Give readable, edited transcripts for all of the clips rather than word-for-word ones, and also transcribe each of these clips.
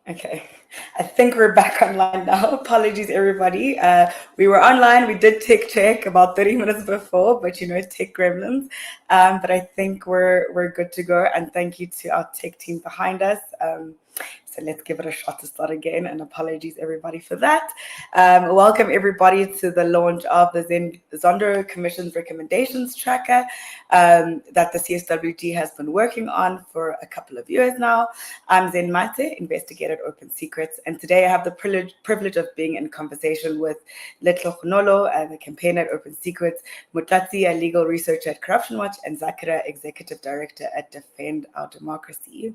Okay, I think we're back online now. Apologies, everybody. We were online. We did tech check about 30 minutes before, but tech gremlins. But I think we're good to go. And thank you to our tech team behind us. So let's give it a shot to start again. And apologies, everybody, for that. Welcome, everybody, to the launch of the Zondo Recommendations Tracker that the CSWG has been working on for a couple of years now. I'm Zen Mathe, Investigator at Open Secrets, and today I have the privilege of being in conversation with Letlhogonolo, the campaigner at Open Secrets, Motlatsi, a legal researcher at Corruption Watch, and Zaakirah, Executive Director at Defend Our Democracy.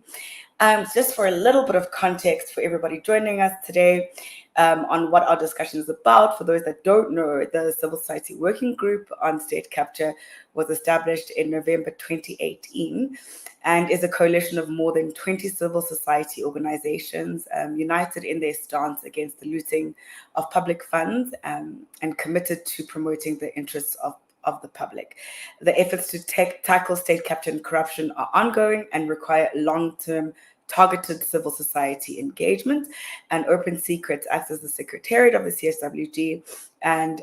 Just for a little bit of context for everybody joining us today on what our discussion is about, for those that don't know, the Civil Society Working Group on State Capture was established in November 2018 and is a coalition of more than 20 civil society organizations united in their stance against the looting of public funds and committed to promoting the interests of the public. The efforts to tackle state capture and corruption are ongoing and require long-term targeted civil society engagement, and Open Secrets acts as the secretariat of the CSWG, and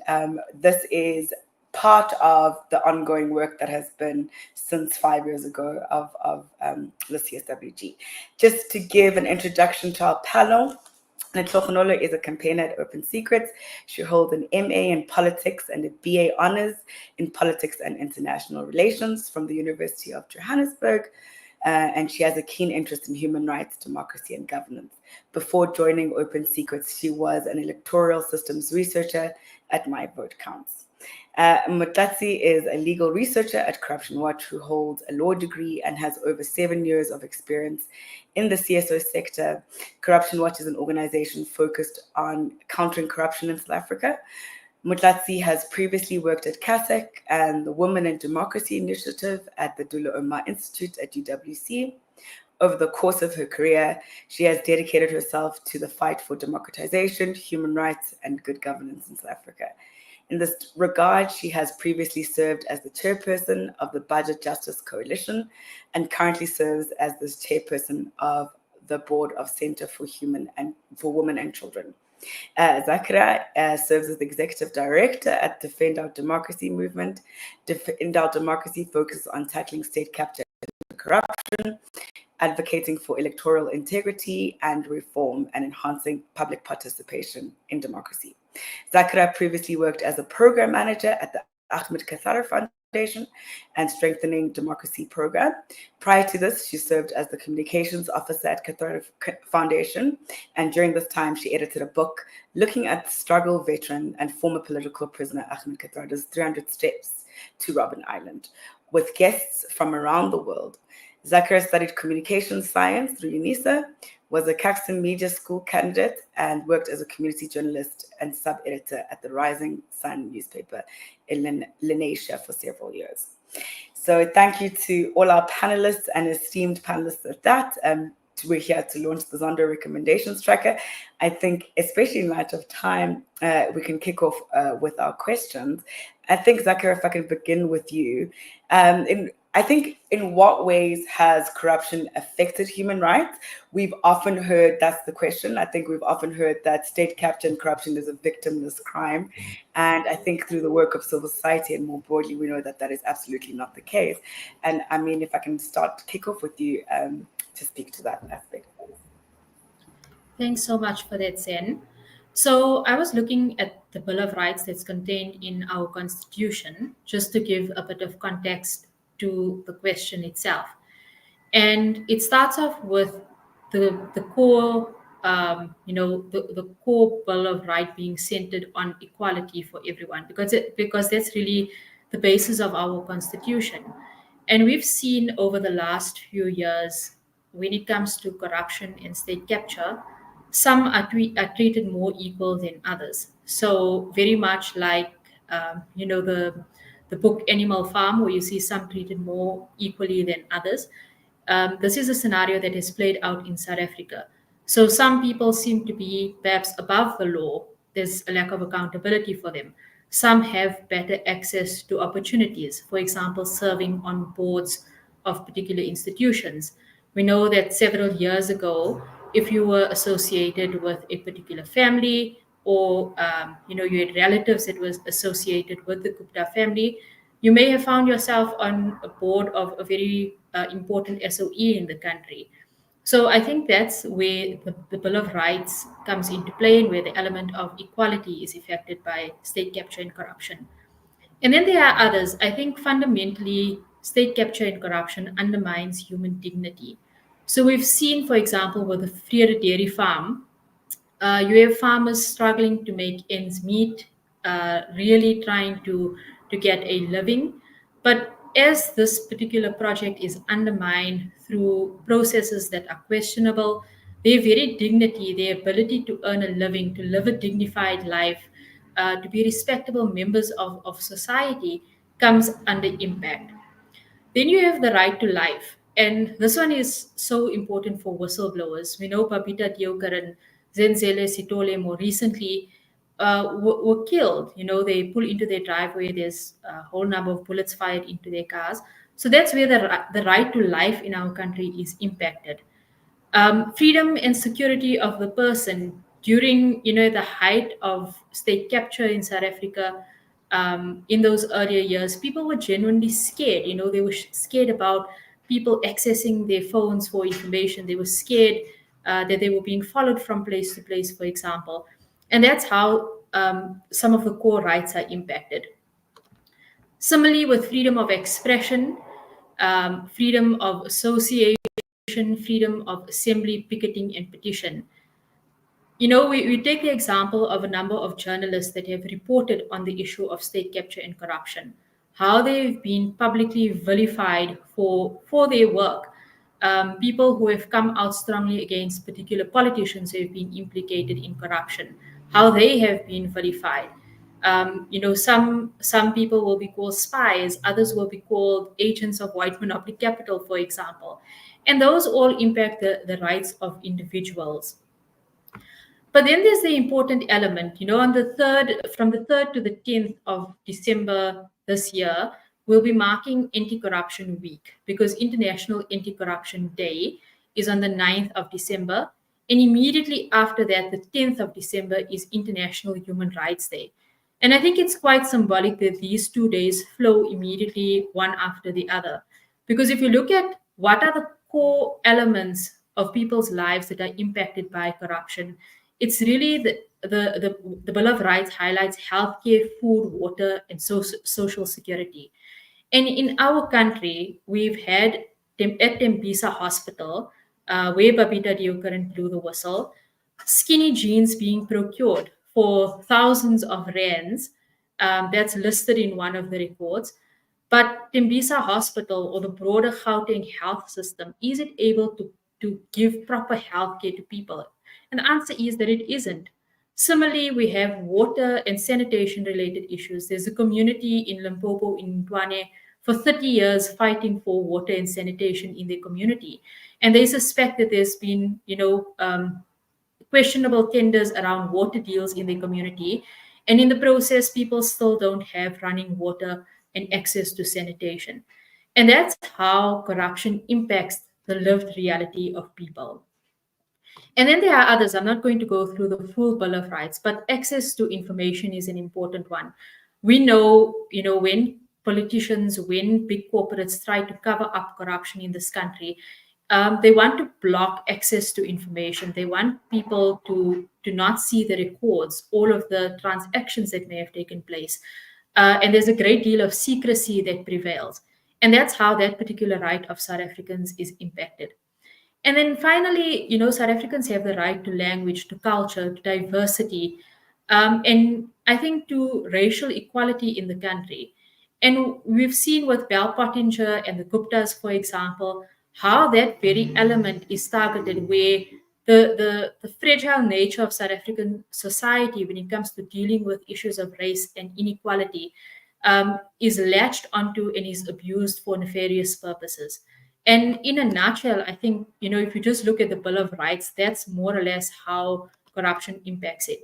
this is part of the ongoing work that has been since 5 years ago of the CSWG. Just to give an introduction to our panel, Letlhogonolo is a campaigner at Open Secrets. She holds an MA in politics and a BA honors in politics and international relations from the University of Johannesburg. And she has a keen interest in human rights, democracy, and governance. Before joining Open Secrets, she was an electoral systems researcher at My Vote Counts. Motlatsi is a legal researcher at Corruption Watch who holds a law degree and has over 7 years of experience in the CSO sector. Corruption Watch is an organization focused on countering corruption in South Africa. Motlatsi has previously worked at CASAC and the Women and Democracy Initiative at the Dula Omar Institute at UWC. Over the course of her career, she has dedicated herself to the fight for democratization, human rights, and good governance in South Africa. In this regard, she has previously served as the chairperson of the Budget Justice Coalition and currently serves as the chairperson of the board of Center for Women and Children. Zaakirah serves as the executive director at Defend Our Democracy movement. Defend Our Democracy focuses on tackling state capture and corruption, advocating for electoral integrity and reform, and enhancing public participation in democracy. Zaakirah previously worked as a program manager at the Ahmed Kathar Foundation and Strengthening Democracy Program. Prior to this, she served as the communications officer at Kathar Foundation, and during this time, she edited a book looking at struggle veteran and former political prisoner Ahmed Kathar's 300 Steps to Robben Island, with guests from around the world. Zaakirah studied communications science through UNISA, was a Caxton Media School candidate, and worked as a community journalist and sub-editor at the Rising Sun newspaper in Lenasia for several years. So thank you to all our panelists and esteemed panelists at that. We're here to launch the Zondo Recommendations Tracker. I think, especially in light of time, we can kick off with our questions. I think, Zaakirah, if I can begin with you. I think, in what ways has corruption affected human rights? We've often heard, that's the question, I think we've often heard that state capture and corruption is a victimless crime. And I think through the work of civil society and more broadly, we know that that is absolutely not the case. And I mean, if I can kick off with you to speak to that aspect. Thanks so much for that, Zen. So I was looking at the Bill of Rights that's contained in our Constitution, just to give a bit of context to the question itself. And it starts off with the core, the core Bill of Right being centered on equality for everyone, because that's really the basis of our Constitution. And we've seen over the last few years, when it comes to corruption and state capture, some are treated more equal than others. So very much like the book Animal Farm, where you see some treated more equally than others. This is a scenario that has played out in South Africa. So some people seem to be perhaps above the law. There's a lack of accountability for them. Some have better access to opportunities, for example, serving on boards of particular institutions. We know that several years ago, if you were associated with a particular family, or you had relatives that was associated with the Gupta family, you may have found yourself on a board of a very important SOE in the country. So I think that's where the Bill of Rights comes into play, and where the element of equality is affected by state capture and corruption. And then there are others. I think fundamentally, state capture and corruption undermines human dignity. So we've seen, for example, with the Vrede Dairy Farm, you have farmers struggling to make ends meet, really trying to get a living. But as this particular project is undermined through processes that are questionable, their very dignity, their ability to earn a living, to live a dignified life, to be respectable members of society, comes under impact. Then you have the right to life. And this one is so important for whistleblowers. We know Papita Diokar and Zenzele Sitole more recently were killed. They pull into their driveway, there's a whole number of bullets fired into their cars. So that's where the right to life in our country is impacted. Freedom and security of the person during the height of state capture in South Africa. In those earlier years, people were genuinely scared. They were scared about people accessing their phones for information. They were scared that they were being followed from place to place, for example. And that's how some of the core rights are impacted. Similarly, with freedom of expression, freedom of association, freedom of assembly, picketing, and petition. We take the example of a number of journalists that have reported on the issue of state capture and corruption, how they've been publicly vilified for their work. People who have come out strongly against particular politicians who have been implicated in corruption, how they have been vilified. Some people will be called spies, others will be called agents of white monopoly capital, for example, and those all impact the rights of individuals. But then there's the important element, on the from the 3rd to the 10th of December this year, we'll be marking Anti-Corruption Week, because International Anti-Corruption Day is on the 9th of December. And immediately after that, the 10th of December, is International Human Rights Day. And I think it's quite symbolic that these 2 days flow immediately one after the other. Because if you look at what are the core elements of people's lives that are impacted by corruption, it's really the Bill of Rights highlights healthcare, food, water, and social security. And in our country, we've had at Tembisa Hospital, where Babita Deokaran blew the whistle, skinny jeans being procured for thousands of rands. That's listed in one of the reports. But Tembisa Hospital, or the broader Gauteng health system, is it able to give proper health care to people? And the answer is that it isn't. Similarly, we have water and sanitation related issues. There's a community in Limpopo, in Ntwane, for 30 years fighting for water and sanitation in their community. And they suspect that there's been, questionable tenders around water deals in their community. And in the process, people still don't have running water and access to sanitation. And that's how corruption impacts the lived reality of people. And then there are others. I'm not going to go through the full Bill of Rights, but access to information is an important one. We know, when politicians, when big corporates try to cover up corruption in this country, they want to block access to information. They want people to not see the records, all of the transactions that may have taken place. And there's a great deal of secrecy that prevails. And that's how that particular right of South Africans is impacted. And then finally, South Africans have the right to language, to culture, to diversity, and I think to racial equality in the country. And we've seen with Bell Pottinger and the Guptas, for example, how that very element is targeted, where the fragile nature of South African society when it comes to dealing with issues of race and inequality is latched onto and is abused for nefarious purposes. And in a nutshell, I think, if you just look at the Bill of Rights, that's more or less how corruption impacts it.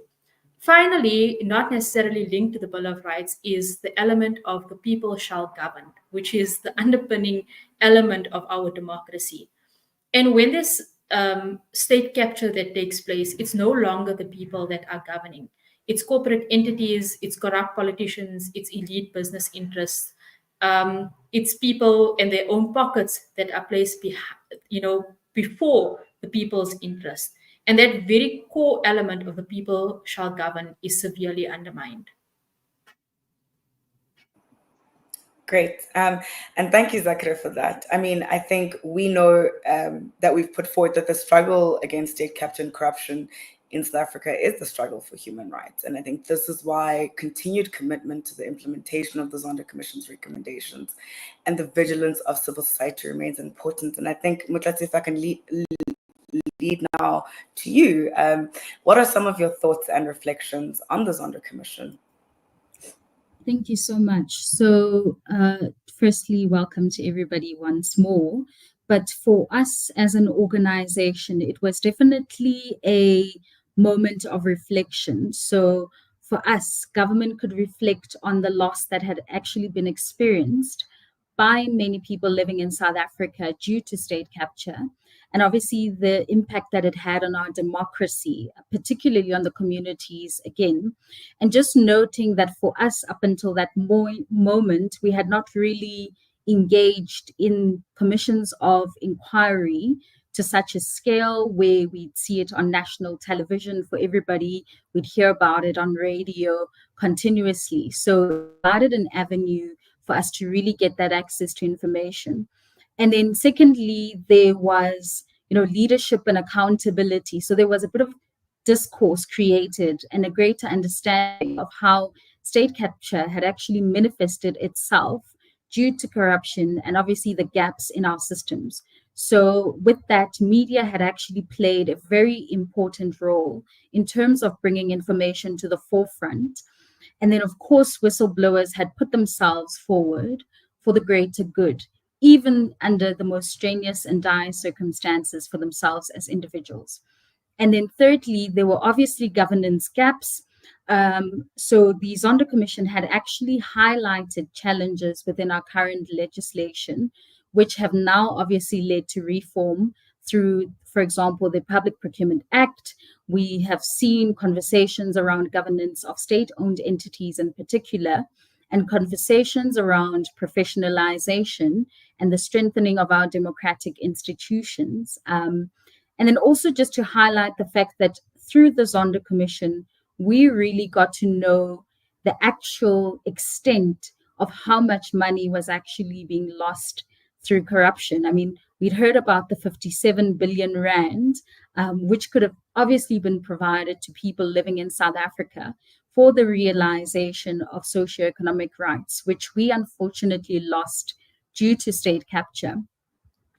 Finally, not necessarily linked to the Bill of Rights, is the element of the people shall govern, which is the underpinning element of our democracy. And when this state capture that takes place, it's no longer the people that are governing. It's corporate entities, it's corrupt politicians, it's elite business interests. It's people and their own pockets that are placed before the people's interest. And that very core element of the people shall govern is severely undermined. Great. And thank you, Zaakirah, for that. I mean, I think we know that we've put forward that the struggle against state capture and corruption in South Africa is the struggle for human rights. And I think this is why continued commitment to the implementation of the Zondo Commission's recommendations and the vigilance of civil society remains important. And I think, Motlatsi, if I can lead now to you, what are some of your thoughts and reflections on the Zondo Commission? Thank you so much. So, firstly, welcome to everybody once more. But for us as an organization, it was definitely a moment of reflection. So, for us, government could reflect on the loss that had actually been experienced by many people living in South Africa due to state capture, and obviously the impact that it had on our democracy, particularly on the communities again. And just noting that for us, up until that moment, we had not really engaged in commissions of inquiry to such a scale where we'd see it on national television for everybody, we'd hear about it on radio continuously. So it provided an avenue for us to really get that access to information. And then secondly, there was, leadership and accountability. So there was a bit of discourse created and a greater understanding of how state capture had actually manifested itself due to corruption and obviously the gaps in our systems. So with that, media had actually played a very important role in terms of bringing information to the forefront. And then, of course, whistleblowers had put themselves forward for the greater good, even under the most strenuous and dire circumstances for themselves as individuals. And then thirdly, there were obviously governance gaps. So the Zondo Commission had actually highlighted challenges within our current legislation, which have now obviously led to reform through, for example, the Public Procurement Act. We have seen conversations around governance of state-owned entities in particular, and conversations around professionalization and the strengthening of our democratic institutions. And then also just to highlight the fact that through the Zondo Commission, we really got to know the actual extent of how much money was actually being lost through corruption. I mean, we'd heard about the 57 billion rand, which could have obviously been provided to people living in South Africa for the realization of socioeconomic rights, which we unfortunately lost due to state capture.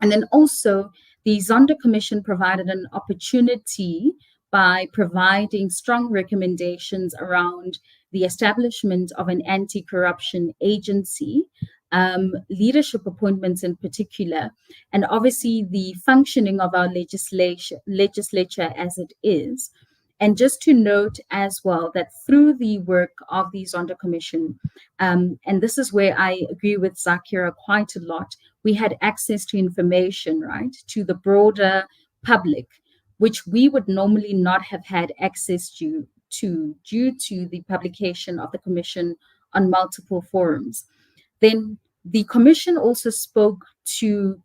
And then also, the Zondo Commission provided an opportunity by providing strong recommendations around the establishment of an anti-corruption agency, leadership appointments in particular, and obviously the functioning of our legislature as it is. And just to note as well that through the work of the Zondo Commission, and this is where I agree with Zaakirah quite a lot, we had access to information, right, to the broader public, which we would normally not have had access to due to the publication of the Commission on multiple forums. Then the Commission also spoke to,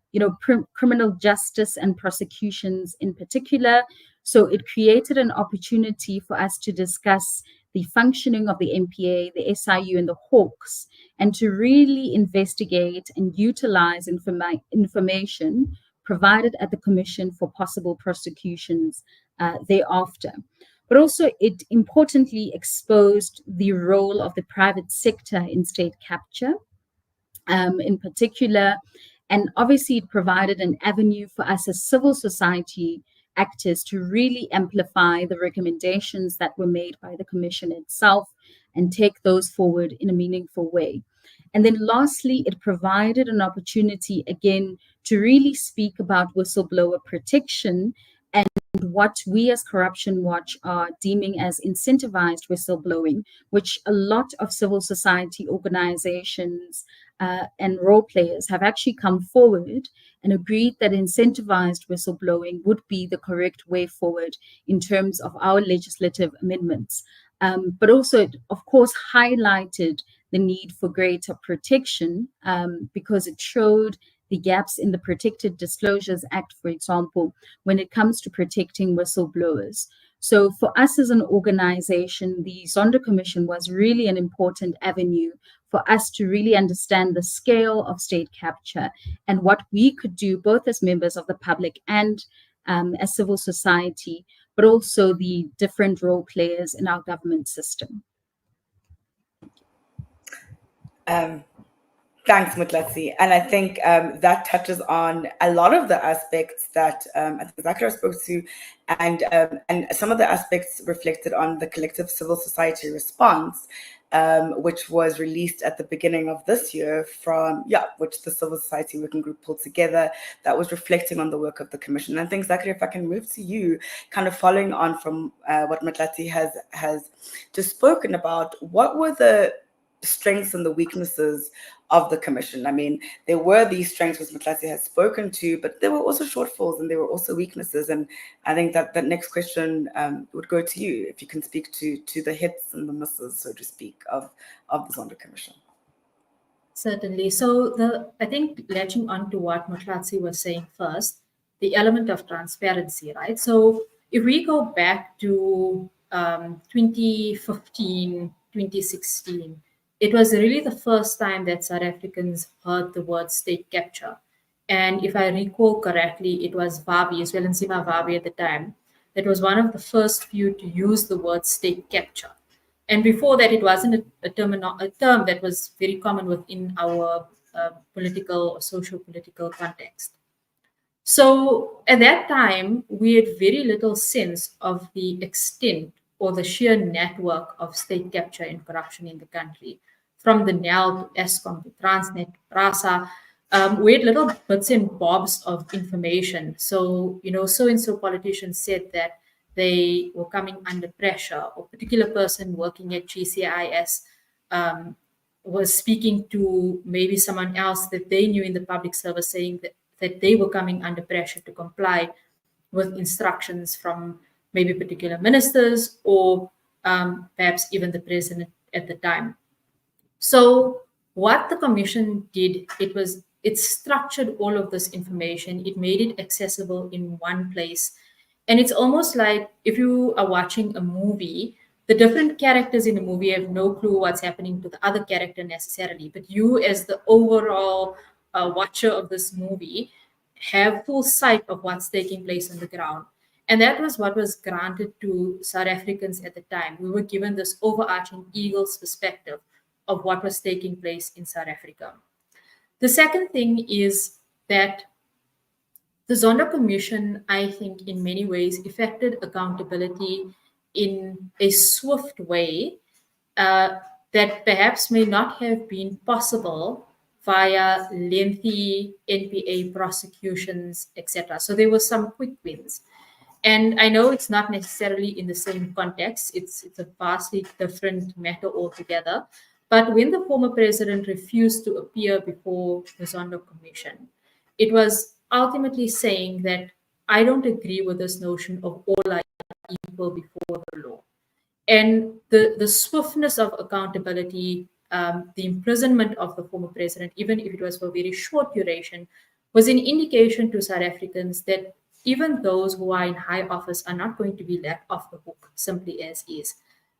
criminal justice and prosecutions in particular. So it created an opportunity for us to discuss the functioning of the MPA, the SIU, and the Hawks, and to really investigate and utilize information provided at the Commission for possible prosecutions thereafter. But also it importantly exposed the role of the private sector in state capture in particular. And obviously it provided an avenue for us as civil society actors to really amplify the recommendations that were made by the Commission itself and take those forward in a meaningful way. And then lastly, it provided an opportunity again to really speak about whistleblower protection and what we as Corruption Watch are deeming as incentivized whistleblowing, which a lot of civil society organizations and role players have actually come forward and agreed that incentivized whistleblowing would be the correct way forward in terms of our legislative amendments. But also, it, of course, highlighted the need for greater protection because it showed the gaps in the Protected Disclosures Act, for example, when it comes to protecting whistleblowers. So for us as an organization, the Zondo Commission was really an important avenue for us to really understand the scale of state capture and what we could do both as members of the public and as civil society, but also the different role players in our government system. Thanks, Motlatsi. And I think that touches on a lot of the aspects that I think Zaakirah spoke to, and some of the aspects reflected on the collective civil society response, which was released at the beginning of this year from, which the Civil Society Working Group pulled together, that was reflecting on the work of the Commission. And I think, Zaakirah, if I can move to you, kind of following on from what Motlatsi has just spoken about, what were the strengths and the weaknesses of the Commission? I mean, there were these strengths which Motlatsi has spoken to, but there were also shortfalls and there were also weaknesses. And I think that the next question would go to you, if you can speak to the hits and the misses, so to speak, of the Zondo Commission. Certainly. So I think latching on to what Motlatsi was saying first, the element of transparency, right? So if we go back to 2015, 2016, it was really the first time that South Africans heard the word state capture. And if I recall correctly, it was Vadi, as well, Nsima Vadi at the time, that was one of the first few to use the word state capture. And before that, it wasn't a term that was very common within our political or social political context. So at that time, we had very little sense of the extent or the sheer network of state capture and corruption in the country, from the NEL to Eskom to Transnet, Rasa. We had little bits and bobs of information. So, so-and-so politicians said that they were coming under pressure, or a particular person working at GCIS was speaking to maybe someone else that they knew in the public service, saying that they were coming under pressure to comply with instructions from maybe particular ministers or perhaps even the president at the time. So what the Commission did, it structured all of this information, it made it accessible in one place. And it's almost like if you are watching a movie, the different characters in the movie have no clue what's happening to the other character necessarily. But you, as the overall watcher of this movie, have full sight of what's taking place on the ground. And that was what was granted to South Africans at the time. We were given this overarching eagle's perspective of what was taking place in South Africa. The second thing is that the Zondo Commission, I think, in many ways, effected accountability in a swift way that perhaps may not have been possible via lengthy NPA prosecutions, etc. So there were some quick wins. And I know it's not necessarily in the same context. It's a vastly different matter altogether. But when the former president refused to appear before the Zondo Commission, it was ultimately saying that I don't agree with this notion of all are equal before the law. And the swiftness of accountability, the imprisonment of the former president, even if it was for a very short duration, was an indication to South Africans that even those who are in high office are not going to be let off the hook simply as is.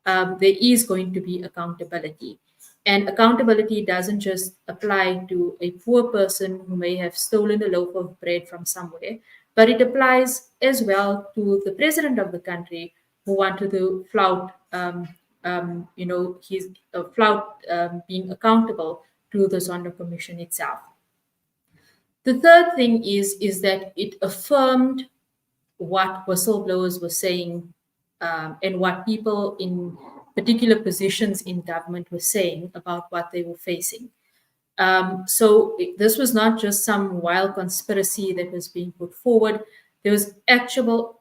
There is going to be accountability. And accountability doesn't just apply to a poor person who may have stolen a loaf of bread from somewhere, but it applies as well to the president of the country who wanted to flout, being accountable to the Zondo Commission itself. The third thing is that it affirmed what whistleblowers were saying and what people in particular positions in government were saying about what they were facing. So this was not just some wild conspiracy that was being put forward. There was actual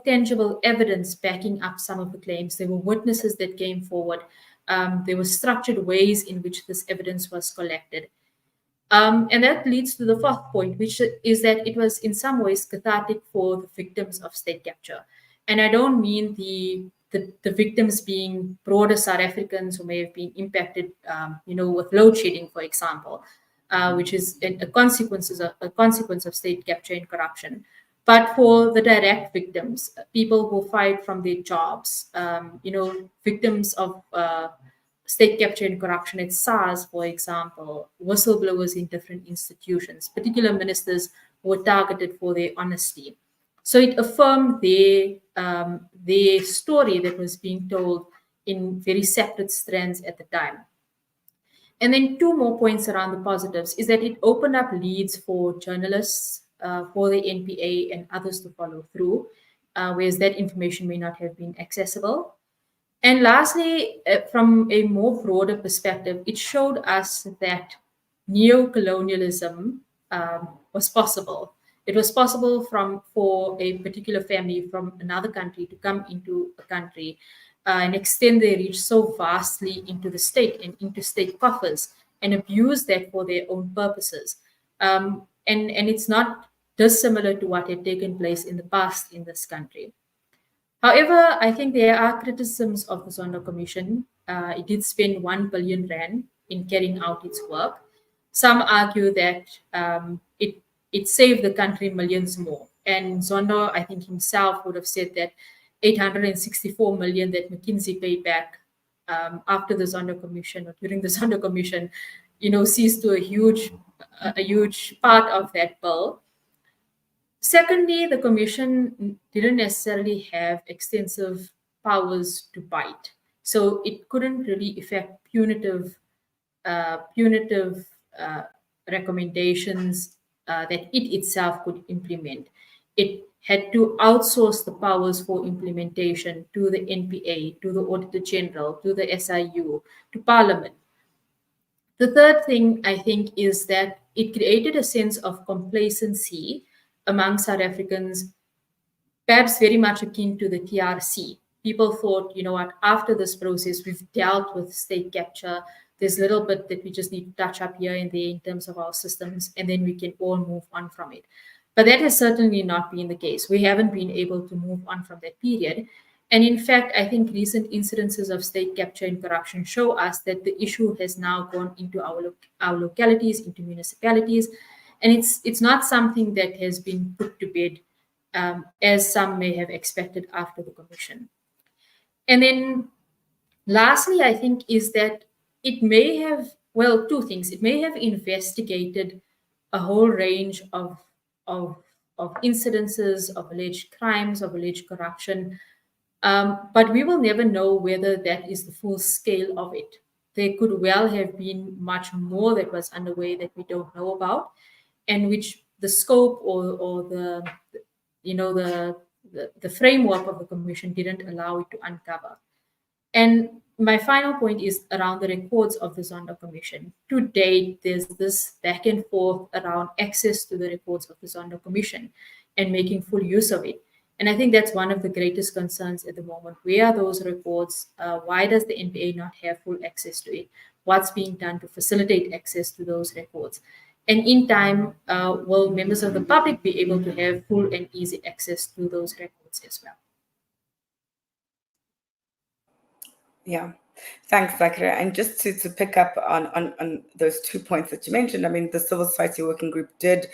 tangible evidence backing up some of the claims. There were witnesses that came forward. There were structured ways in which this evidence was collected. And that leads to the fourth point, which is that it was in some ways cathartic for the victims of state capture. And I don't mean the victims being broader South Africans who may have been impacted, with load shedding, for example, which is a consequence of state capture and corruption. But for the direct victims, people who fight from their jobs, victims of state capture and corruption at SARS, for example, whistleblowers in different institutions, particular ministers were targeted for their honesty. So it affirmed their story that was being told in very separate strands at the time. And then two more points around the positives is that it opened up leads for journalists, for the NPA and others to follow through, whereas that information may not have been accessible. And lastly, from a more broader perspective, it showed us that neo-colonialism was possible. It was possible for a particular family from another country to come into a country and extend their reach so vastly into the state and into state coffers and abuse that for their own purposes. And it's not dissimilar to what had taken place in the past in this country. However, I think there are criticisms of the Zondo Commission. It did spend 1 billion rand in carrying out its work. Some argue that it saved the country millions more. And Zondo, I think himself would have said that 864 million that McKinsey paid back after the Zondo Commission or during the Zondo Commission, sees to a huge part of that bill. Secondly, the commission didn't necessarily have extensive powers to bite, so it couldn't really effect punitive recommendations that it itself could implement. It had to outsource the powers for implementation to the NPA, to the Auditor General, to the SIU, to Parliament. The third thing I think is that it created a sense of complacency among South Africans, perhaps very much akin to the TRC. People thought, you know what, after this process, we've dealt with state capture. There's a little bit that we just need to touch up here and there in terms of our systems, and then we can all move on from it. But that has certainly not been the case. We haven't been able to move on from that period. And in fact, I think recent incidences of state capture and corruption show us that the issue has now gone into our localities, into municipalities, and it's not something that has been put to bed as some may have expected after the commission. And then lastly, I think is that it may have, well, two things. It may have investigated a whole range of incidences, of alleged crimes, of alleged corruption, but we will never know whether that is the full scale of it. There could well have been much more that was underway that we don't know about, and which the scope or the framework of the commission didn't allow it to uncover. And my final point is around the records of the Zondo Commission. To date, there's this back and forth around access to the reports of the Zondo Commission and making full use of it. And I think that's one of the greatest concerns at the moment. Where are those reports? Why does the NPA not have full access to it? What's being done to facilitate access to those records? And in time, will members of the public be able to have full and easy access to those records as well? Yeah, thanks, Zaakirah. And just to pick up on those 2 points that you mentioned, I mean, the Civil Society Working Group did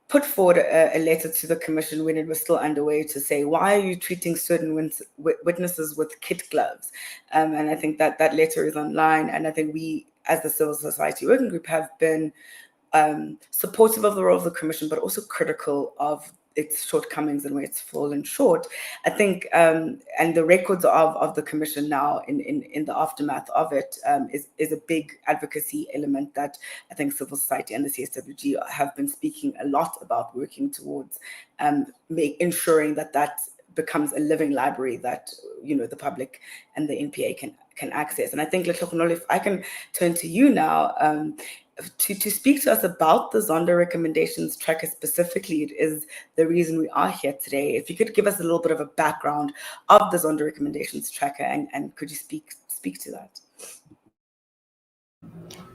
put forward a letter to the commission when it was still underway to say, why are you treating certain witnesses with kid gloves? And I think that letter is online. And I think we, as the Civil Society Working Group, have been supportive of the role of the commission, but also critical of its shortcomings and where it's fallen short. I think, and the records of the commission now in the aftermath of it is a big advocacy element that I think civil society and the CSWG have been speaking a lot about, working towards ensuring that becomes a living library that the public and the NPA can access. And I think, Letlhogonolo, if I can turn to you now, to speak to us about the Zondo Recommendations Tracker specifically. It is the reason we are here today. If you could give us a little bit of a background of the Zondo Recommendations Tracker, and could you speak to that?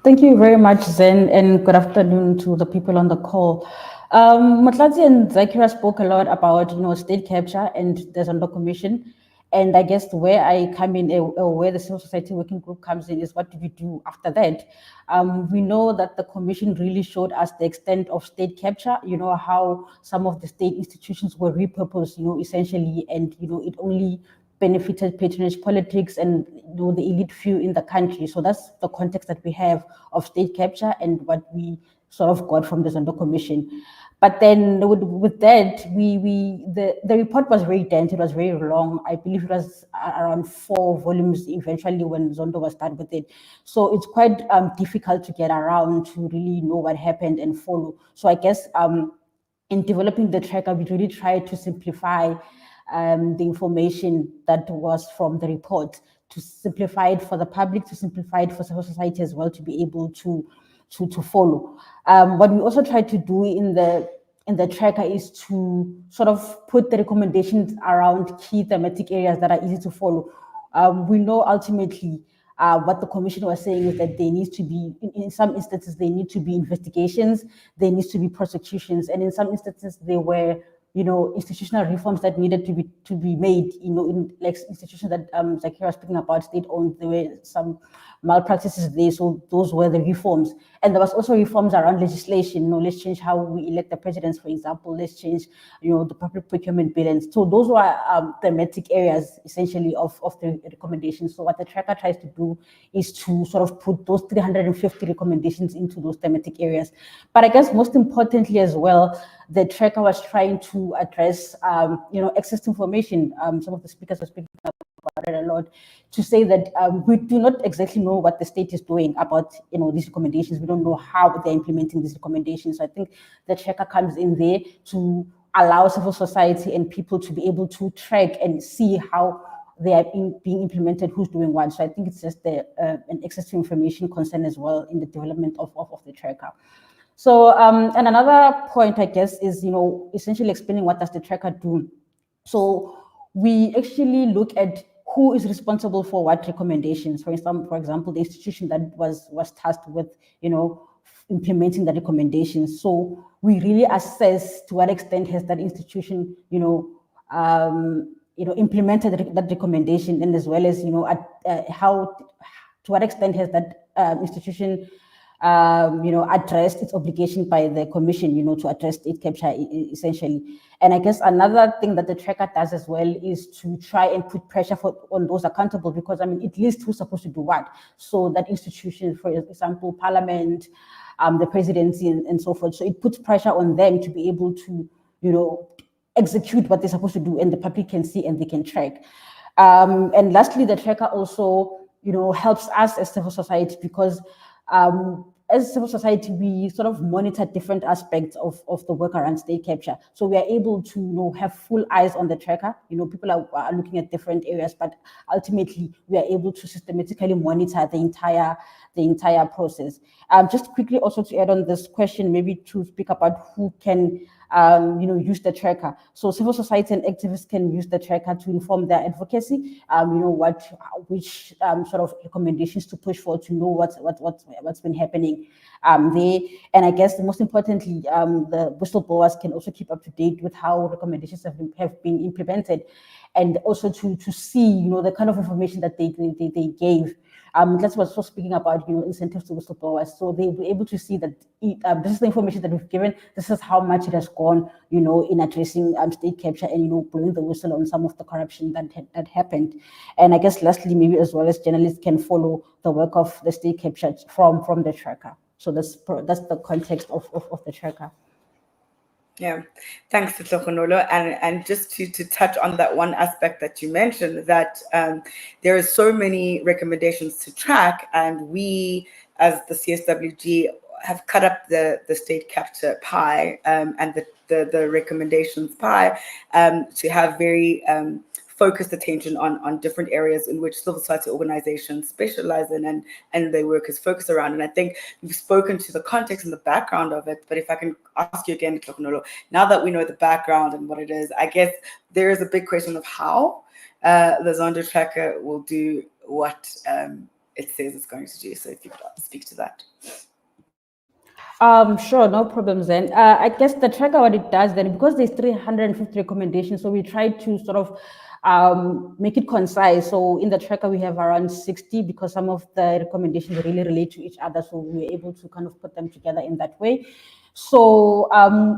Thank you very much, Zen, and good afternoon to the people on the call. Motlatsi and Zaakirah spoke a lot about, state capture and the Zondo Commission. And I guess where I come in, where the civil society working group comes in, is what do we do after that? We know that the commission really showed us the extent of state capture, how some of the state institutions were repurposed, essentially, and, it only benefited patronage politics and the elite few in the country. So that's the context that we have of state capture and what we sort of got from the Zondo Commission. But then with that, the report was very dense. It was very long. I believe it was around 4 volumes eventually when Zondo was done with it. So it's quite difficult to get around to really know what happened and follow. So I guess in developing the tracker, we really tried to simplify the information that was from the report, to simplify it for the public, to simplify it for civil society as well, to be able to follow. What we also tried to do in the tracker is to sort of put the recommendations around key thematic areas that are easy to follow. We know ultimately what the commission was saying is that there needs to be, in some instances, there need to be investigations, there needs to be prosecutions, and in some instances, there were institutional reforms that needed to be made, in like institutions that Zaakirah was speaking about, state-owned, there were some malpractices there, so those were the reforms. And there was also reforms around legislation, let's change how we elect the presidents, for example, let's change, the public procurement bill. And so those were thematic areas, essentially, of the recommendations. So what the tracker tries to do is to sort of put those 350 recommendations into those thematic areas. But I guess most importantly as well, the tracker was trying to address, access to information. Some of the speakers were speaking about it a lot, to say that we do not exactly know what the state is doing about, these recommendations. We don't know how they're implementing these recommendations. So I think the tracker comes in there to allow civil society and people to be able to track and see how they are being implemented, who's doing what. So I think it's just an access to information concern as well in the development of the tracker. So, and another point, I guess, is, essentially explaining what does the tracker do. So we actually look at who is responsible for what recommendations. For example, the institution that was tasked with, implementing the recommendations. So we really assess to what extent has that institution, implemented that recommendation, and as well as, how, to what extent has that institution addressed its obligation by the commission, to address state capture essentially. And I guess another thing that the tracker does as well is to try and put pressure on those accountable, because it lists who's supposed to do what. So that institution, for example, parliament, the presidency, and so forth. So it puts pressure on them to be able to, execute what they're supposed to do, and the public can see and they can track. And lastly, the tracker also, helps us as civil society, because as civil society, we sort of monitor different aspects of the work around state capture. So we are able to, have full eyes on the tracker. People are looking at different areas, but ultimately we are able to systematically monitor the entire process. Just quickly also to add on this question, maybe to speak about who can use the tracker. So civil society and activists can use the tracker to inform their advocacy, which sort of recommendations to push for, to know what's been happening there. And I guess most importantly, the whistleblowers can also keep up to date with how recommendations have been implemented, and also to see, the kind of information that they gave. That's what was speaking about, incentives to whistleblowers. So they were able to see that this is the information that we've given. This is how much it has gone, in addressing state capture and, blowing the whistle on some of the corruption that happened. And I guess lastly, maybe as well as journalists can follow the work of the state capture from the tracker. So that's the context of the tracker. Yeah, thanks, Letlhogonolo. And just to touch on that one aspect that you mentioned, that there are so many recommendations to track, and we, as the CSWG, have cut up the state capture pie and the recommendations pie to have very focused attention on different areas in which civil society organizations specialize in and their work is focused around. And I think you've spoken to the context and the background of it, but if I can ask you again, Letlhogonolo, now that we know the background and what it is, I guess there is a big question of how the Zondo Tracker will do what it says it's going to do. So if you could speak to that. Sure, no problems then. I guess the tracker, what it does then, because there's 350 recommendations, so we try to sort of make it concise. So in the tracker, we have around 60 because some of the recommendations really relate to each other. So we're able to kind of put them together in that way. So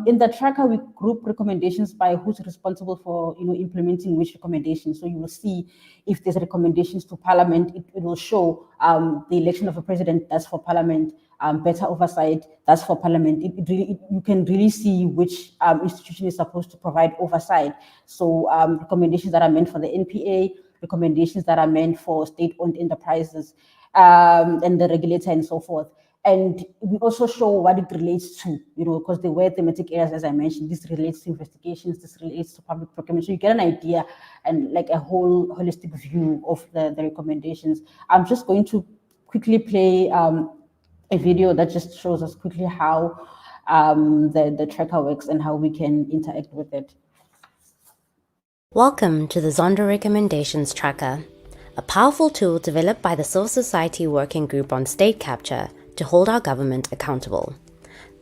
in the tracker, we group recommendations by who's responsible for implementing which recommendations. So you will see if there's recommendations to Parliament, it will show the election of a president, that's for Parliament, better oversight, that's for Parliament. You can really see which institution is supposed to provide oversight. So recommendations that are meant for the NPA, recommendations that are meant for state-owned enterprises, and the regulator and so forth. And we also show what it relates to, because there were thematic areas, as I mentioned. This relates to investigations, this relates to public procurement. So you get an idea and like a whole holistic view of the recommendations. I'm just going to quickly play a video that just shows us quickly how the tracker works and how we can interact with it. Welcome to the Zondo Recommendations Tracker, a powerful tool developed by the Civil Society Working Group on State Capture to hold our government accountable.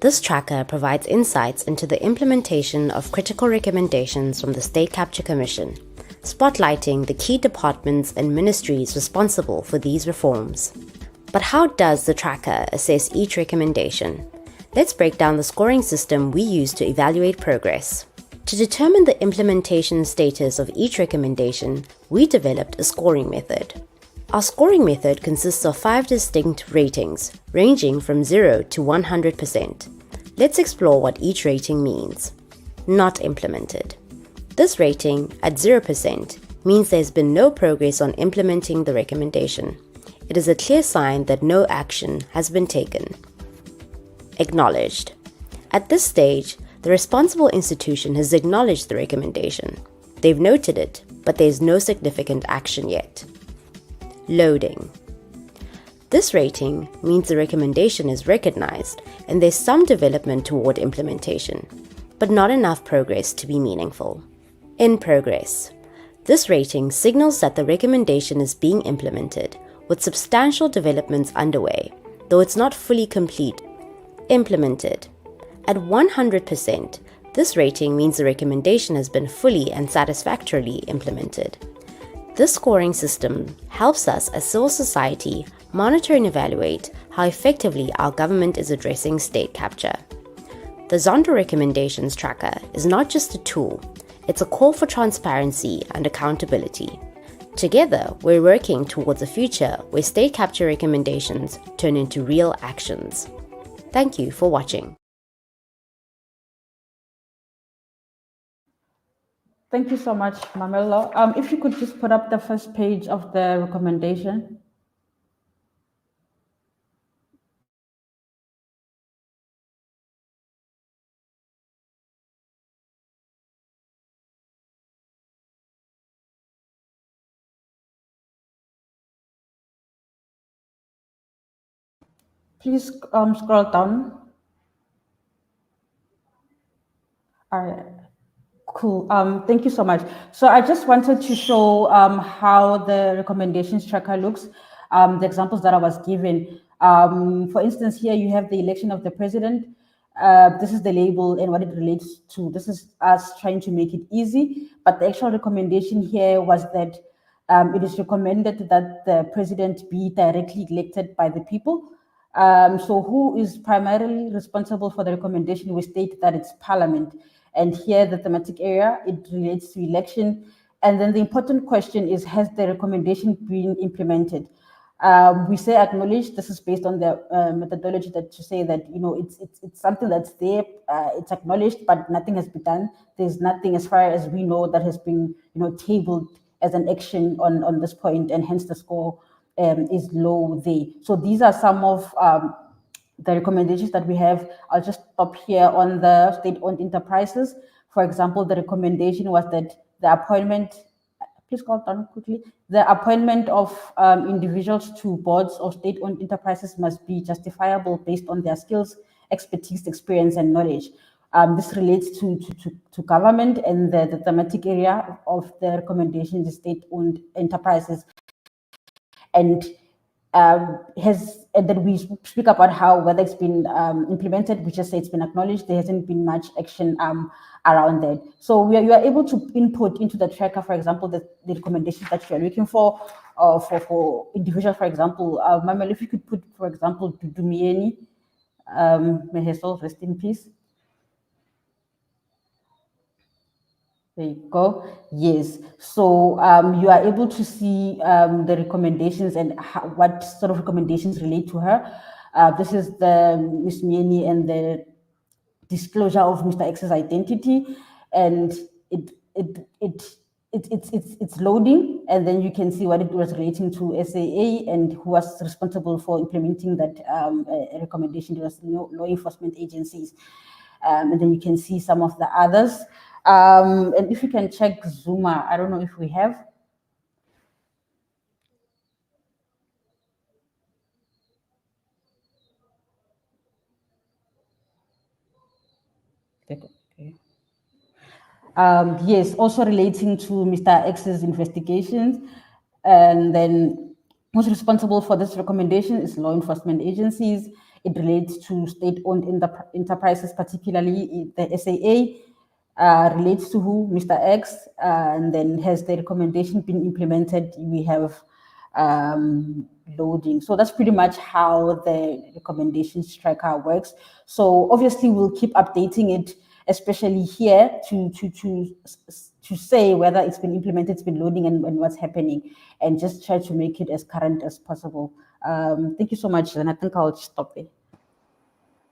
This tracker provides insights into the implementation of critical recommendations from the State Capture Commission, spotlighting the key departments and ministries responsible for these reforms. But how does the tracker assess each recommendation? Let's break down the scoring system we use to evaluate progress. To determine the implementation status of each recommendation, we developed a scoring method. Our scoring method consists of 5 distinct ratings, ranging from 0 to 100%. Let's explore what each rating means. Not implemented. This rating, at 0%, means there's been no progress on implementing the recommendation. It is a clear sign that no action has been taken. Acknowledged. At this stage, the responsible institution has acknowledged the recommendation. They've noted it, but there's no significant action yet. Loading. This rating means the recommendation is recognized and there's some development toward implementation, but not enough progress to be meaningful. In progress. This rating signals that the recommendation is being implemented, with substantial developments underway, though it's not fully complete. Implemented. At 100%, this rating means the recommendation has been fully and satisfactorily implemented. This scoring system helps us as civil society monitor and evaluate how effectively our government is addressing state capture. The Zondo Recommendations Tracker is not just a tool, it's a call for transparency and accountability. Together, we're working towards a future where state capture recommendations turn into real actions. Thank you for watching. Thank you so much, Mamelo. If you could just put up the first page of the recommendation. Please scroll down. All right. Cool. Thank you so much. So I just wanted to show how the recommendations tracker looks, the examples that I was given. For instance, here you have the election of the president. This is the label and what it relates to. This is us trying to make it easy, but the actual recommendation here was that it is recommended that the president be directly elected by the people. So who is primarily responsible for the recommendation? We state that it's Parliament. And here, the thematic area, it relates to election. And then the important question is, has the recommendation been implemented? We say acknowledged. This is based on the methodology that to say that, it's something that's there, it's acknowledged, but nothing has been done. There's nothing as far as we know that has been, tabled as an action on this point, and hence the score is low there. So these are some of the recommendations that we have. I'll just stop here on the state-owned enterprises. For example, the recommendation was that the appointment, please go down quickly, the appointment of individuals to boards of state-owned enterprises must be justifiable based on their skills, expertise, experience, and knowledge. This relates to government, and the thematic area of the recommendation is state-owned enterprises. And and then we speak about how whether it's been implemented. We just say it's been acknowledged. There hasn't been much action around that. So you are able to input into the tracker, for example, the recommendations that you're looking for individuals, for example. Mamel, if you could put, for example, Dudumieni, may her soul rest in peace. There you go. Yes. So you are able to see the recommendations and what sort of recommendations relate to her. This is the Miss Mieni and the disclosure of Mr. X's identity, and it's loading, and then you can see what it was relating to SAA and who was responsible for implementing that recommendation. It was law enforcement agencies, and then you can see some of the others. And if you can check Zuma, I don't know if we have. Okay. Yes, also relating to Mr. X's investigations. And then who's responsible for this recommendation is law enforcement agencies. It relates to state-owned enterprises, particularly the SAA. Relates to who? Mr. X. And then has the recommendation been implemented? We have loading. So that's pretty much how the recommendations tracker works. So obviously we'll keep updating it, especially here to say whether it's been implemented, it's been loading, and what's happening, and just try to make it as current as possible. Thank you so much, and I think I'll stop there.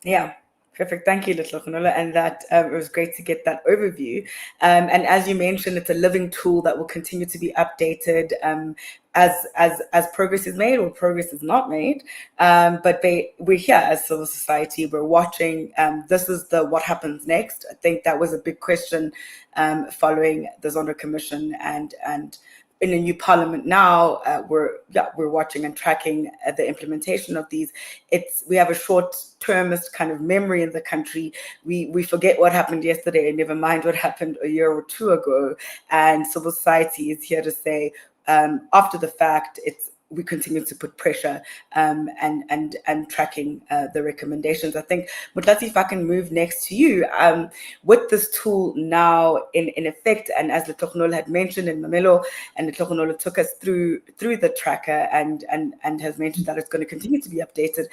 Yeah. Perfect. Thank you, Letlhogonolo. And that it was great to get that overview. And as you mentioned, it's a living tool that will continue to be updated as progress is made or progress is not made. But we're here as civil society. We're watching. This is the what happens next. I think that was a big question following the Zondo Commission and in a new parliament now, we're watching and tracking the implementation of these. We have a short-termist kind of memory in the country. We forget what happened yesterday, and never mind what happened a year or two ago. And civil society is here to say, after the fact, we continue to put pressure and tracking the recommendations. I think, Motlatsi, if I can move next to you, with this tool now in effect, and as Letlhogonolo had mentioned, and Mamelo and Letlhogonolo took us through the tracker and has mentioned that it's going to continue to be updated.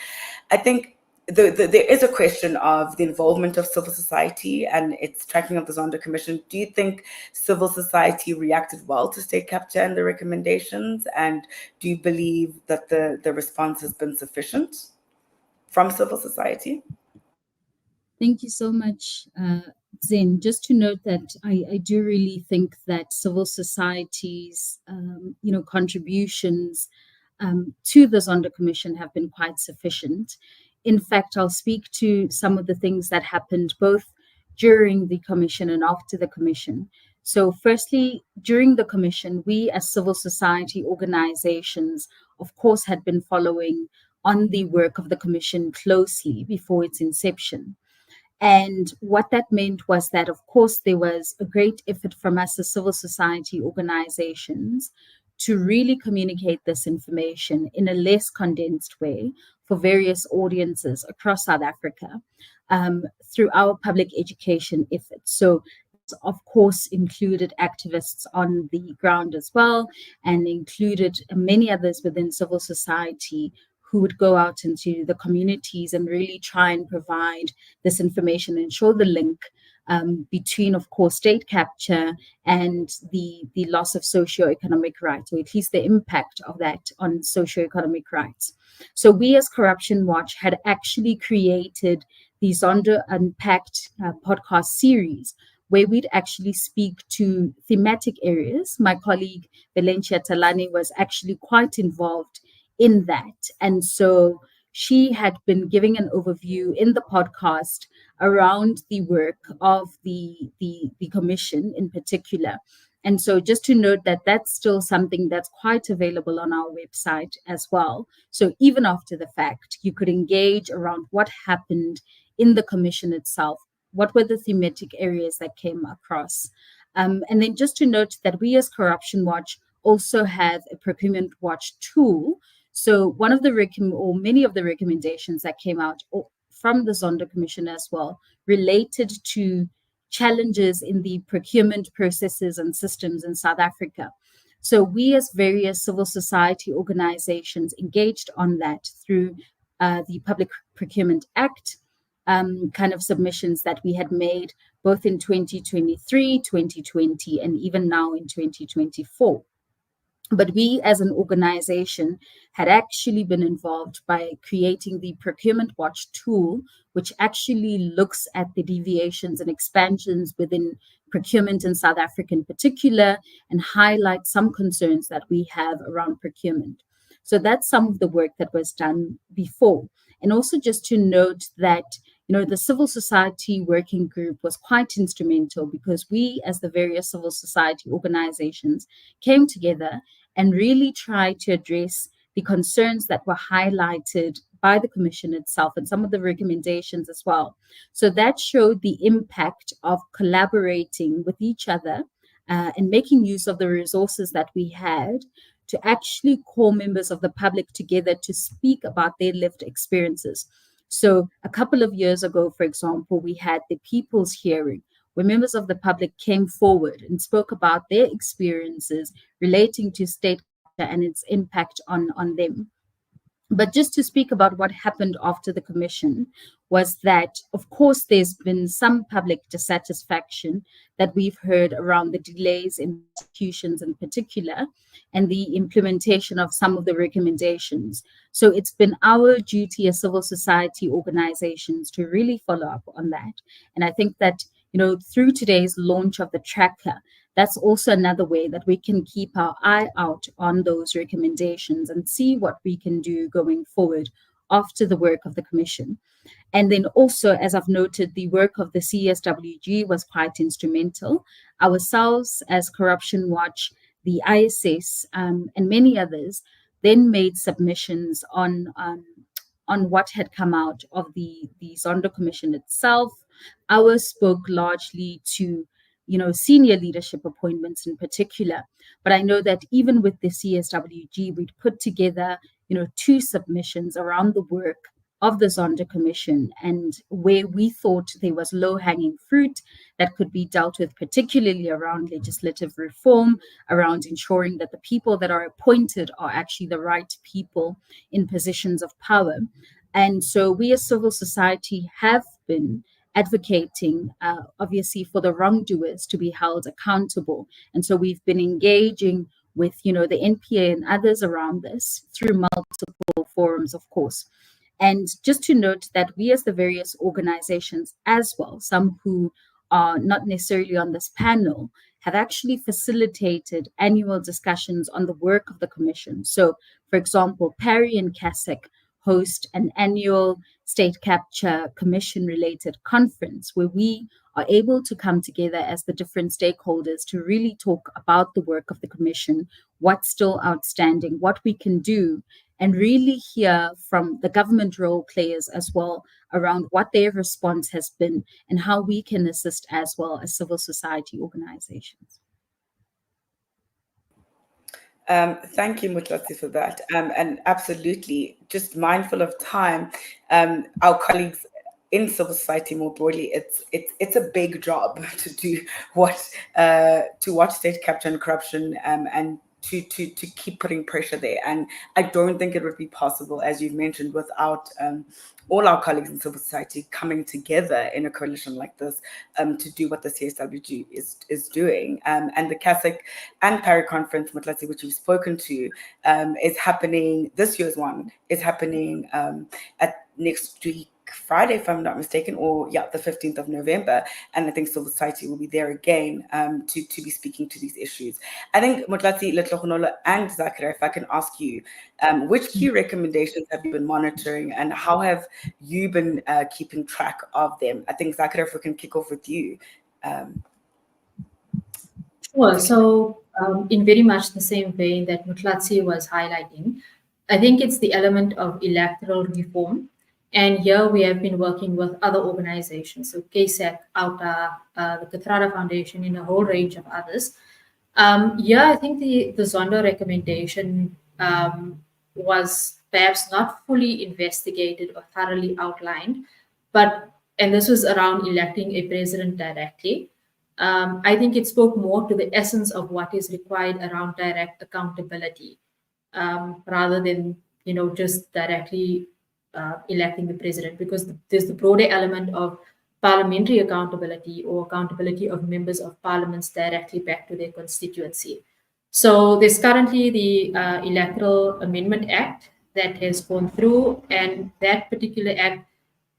I think there is a question of the involvement of civil society and its tracking of the Zondo Commission. Do you think civil society reacted well to state capture and the recommendations? And do you believe that the response has been sufficient from civil society? Thank you so much, Zen. Just to note that I do really think that civil society's contributions to the Zondo Commission have been quite sufficient. In fact, I'll speak to some of the things that happened both during the commission and after the commission. So firstly, during the commission, we as civil society organizations, of course, had been following on the work of the commission closely before its inception. And what that meant was that, of course, there was a great effort from us as civil society organizations to really communicate this information in a less condensed way for various audiences across South Africa through our public education efforts. So, of course, included activists on the ground as well, and included many others within civil society who would go out into the communities and really try and provide this information and show the link between, of course, state capture and the loss of socioeconomic rights, or at least the impact of that on socioeconomic rights. So we as Corruption Watch had actually created the Zondo Unpacked podcast series, where we'd actually speak to thematic areas. My colleague Valencia Talani was actually quite involved in that. And so she had been giving an overview in the podcast around the work of the commission in particular. And so just to note that that's still something that's quite available on our website as well. So even after the fact, you could engage around what happened in the commission itself. What were the thematic areas that came across? And then just to note that we as Corruption Watch also have a Procurement Watch tool. So one of the many of the recommendations that came out from the Zondo Commission as well related to challenges in the procurement processes and systems in South Africa. So we, as various civil society organizations, engaged on that through the Public Procurement Act kind of submissions that we had made both in 2023, 2020, and even now in 2024. But we as an organization had actually been involved by creating the Procurement Watch tool, which actually looks at the deviations and expansions within procurement in South Africa in particular, and highlights some concerns that we have around procurement. So that's some of the work that was done before. And also just to note that the civil society working group was quite instrumental, because we, as the various civil society organizations, came together and really tried to address the concerns that were highlighted by the Commission itself and some of the recommendations as well. So that showed the impact of collaborating with each other and making use of the resources that we had to actually call members of the public together to speak about their lived experiences. So a couple of years ago, for example, we had the People's Hearing, where members of the public came forward and spoke about their experiences relating to state and its impact on them. But just to speak about what happened after the commission was that, of course, there's been some public dissatisfaction that we've heard around the delays in executions in particular, and the implementation of some of the recommendations. So it's been our duty as civil society organizations to really follow up on that. And I think that, through today's launch of the tracker, that's also another way that we can keep our eye out on those recommendations and see what we can do going forward after the work of the Commission. And then also, as I've noted, the work of the CSWG was quite instrumental. Ourselves as Corruption Watch, the ISS, and many others then made submissions on what had come out of the Zondo Commission itself. Ours spoke largely to senior leadership appointments in particular. But I know that even with the CSWG, we'd put together, 2 submissions around the work of the Zondo Commission, and where we thought there was low-hanging fruit that could be dealt with, particularly around legislative reform, around ensuring that the people that are appointed are actually the right people in positions of power. And so we as civil society have been advocating, obviously, for the wrongdoers to be held accountable. And so we've been engaging with, the NPA and others around this through multiple forums, of course. And just to note that we as the various organizations as well, some who are not necessarily on this panel, have actually facilitated annual discussions on the work of the Commission. So, for example, Parry and Kasek host an annual State Capture Commission-related conference where we are able to come together as the different stakeholders to really talk about the work of the Commission, what's still outstanding, what we can do, and really hear from the government role players as well around what their response has been and how we can assist as well as civil society organizations. Thank you, Motlatsi, for that. And absolutely, just mindful of time, our colleagues in civil society more broadly, it's a big job to do to watch state capture and corruption and to keep putting pressure there. And I don't think it would be possible, as you've mentioned, without all our colleagues in civil society coming together in a coalition like this to do what the CSWG is doing. And the CASIC and Parry conference, Motlatsi, which you've spoken to, is happening, this year's one is happening at next week, Friday, if I'm not mistaken, or the 15th of November. And I think civil society will be there again to be speaking to these issues. I think, Motlatsi, Letlhogonolo, and Zaakirah, if I can ask you, which key recommendations have you been monitoring and how have you been keeping track of them? I think, Zaakirah, if we can kick off with you. Sure. So in very much the same vein that Motlatsi was highlighting, I think it's the element of electoral reform. And here we have been working with other organizations, so KSEC, AUTA, the Zaakirah Foundation, and a whole range of others. I think the Zondo recommendation was perhaps not fully investigated or thoroughly outlined, and this was around electing a president directly. I think it spoke more to the essence of what is required around direct accountability, rather than just directly electing the president, because there's the broader element of parliamentary accountability or accountability of members of parliaments directly back to their constituency. So there's currently the Electoral Amendment Act that has gone through, and that particular act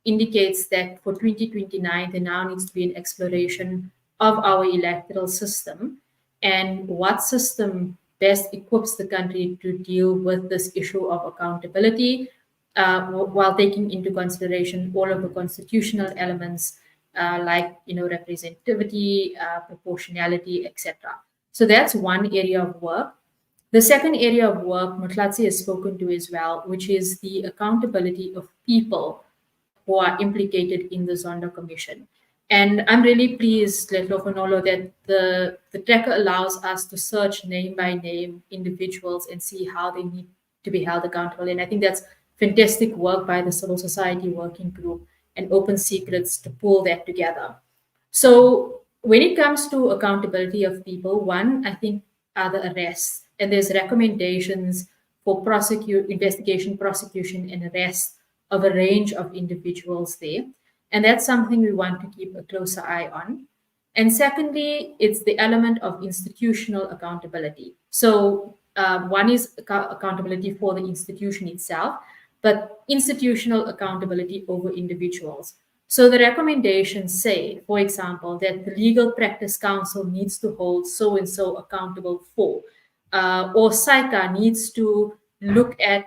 indicates that for 2029, there now needs to be an exploration of our electoral system and what system best equips the country to deal with this issue of accountability, while taking into consideration all of the constitutional elements, like representativity, proportionality, etc. So that's one area of work. The second area of work Motlatsi has spoken to as well, which is the accountability of people who are implicated in the Zondo Commission. And I'm really pleased, Letlhogonolo, that the tracker allows us to search name by name individuals and see how they need to be held accountable. And I think that's fantastic work by the Civil Society Working Group and Open Secrets to pull that together. So when it comes to accountability of people, one, I think, are the arrests. And there's recommendations for investigation, prosecution, and arrest of a range of individuals there. And that's something we want to keep a closer eye on. And secondly, it's the element of institutional accountability. So one is accountability for the institution itself, but institutional accountability over individuals. So the recommendations say, for example, that the Legal Practice Council needs to hold so-and-so accountable for, or SAICA needs to look at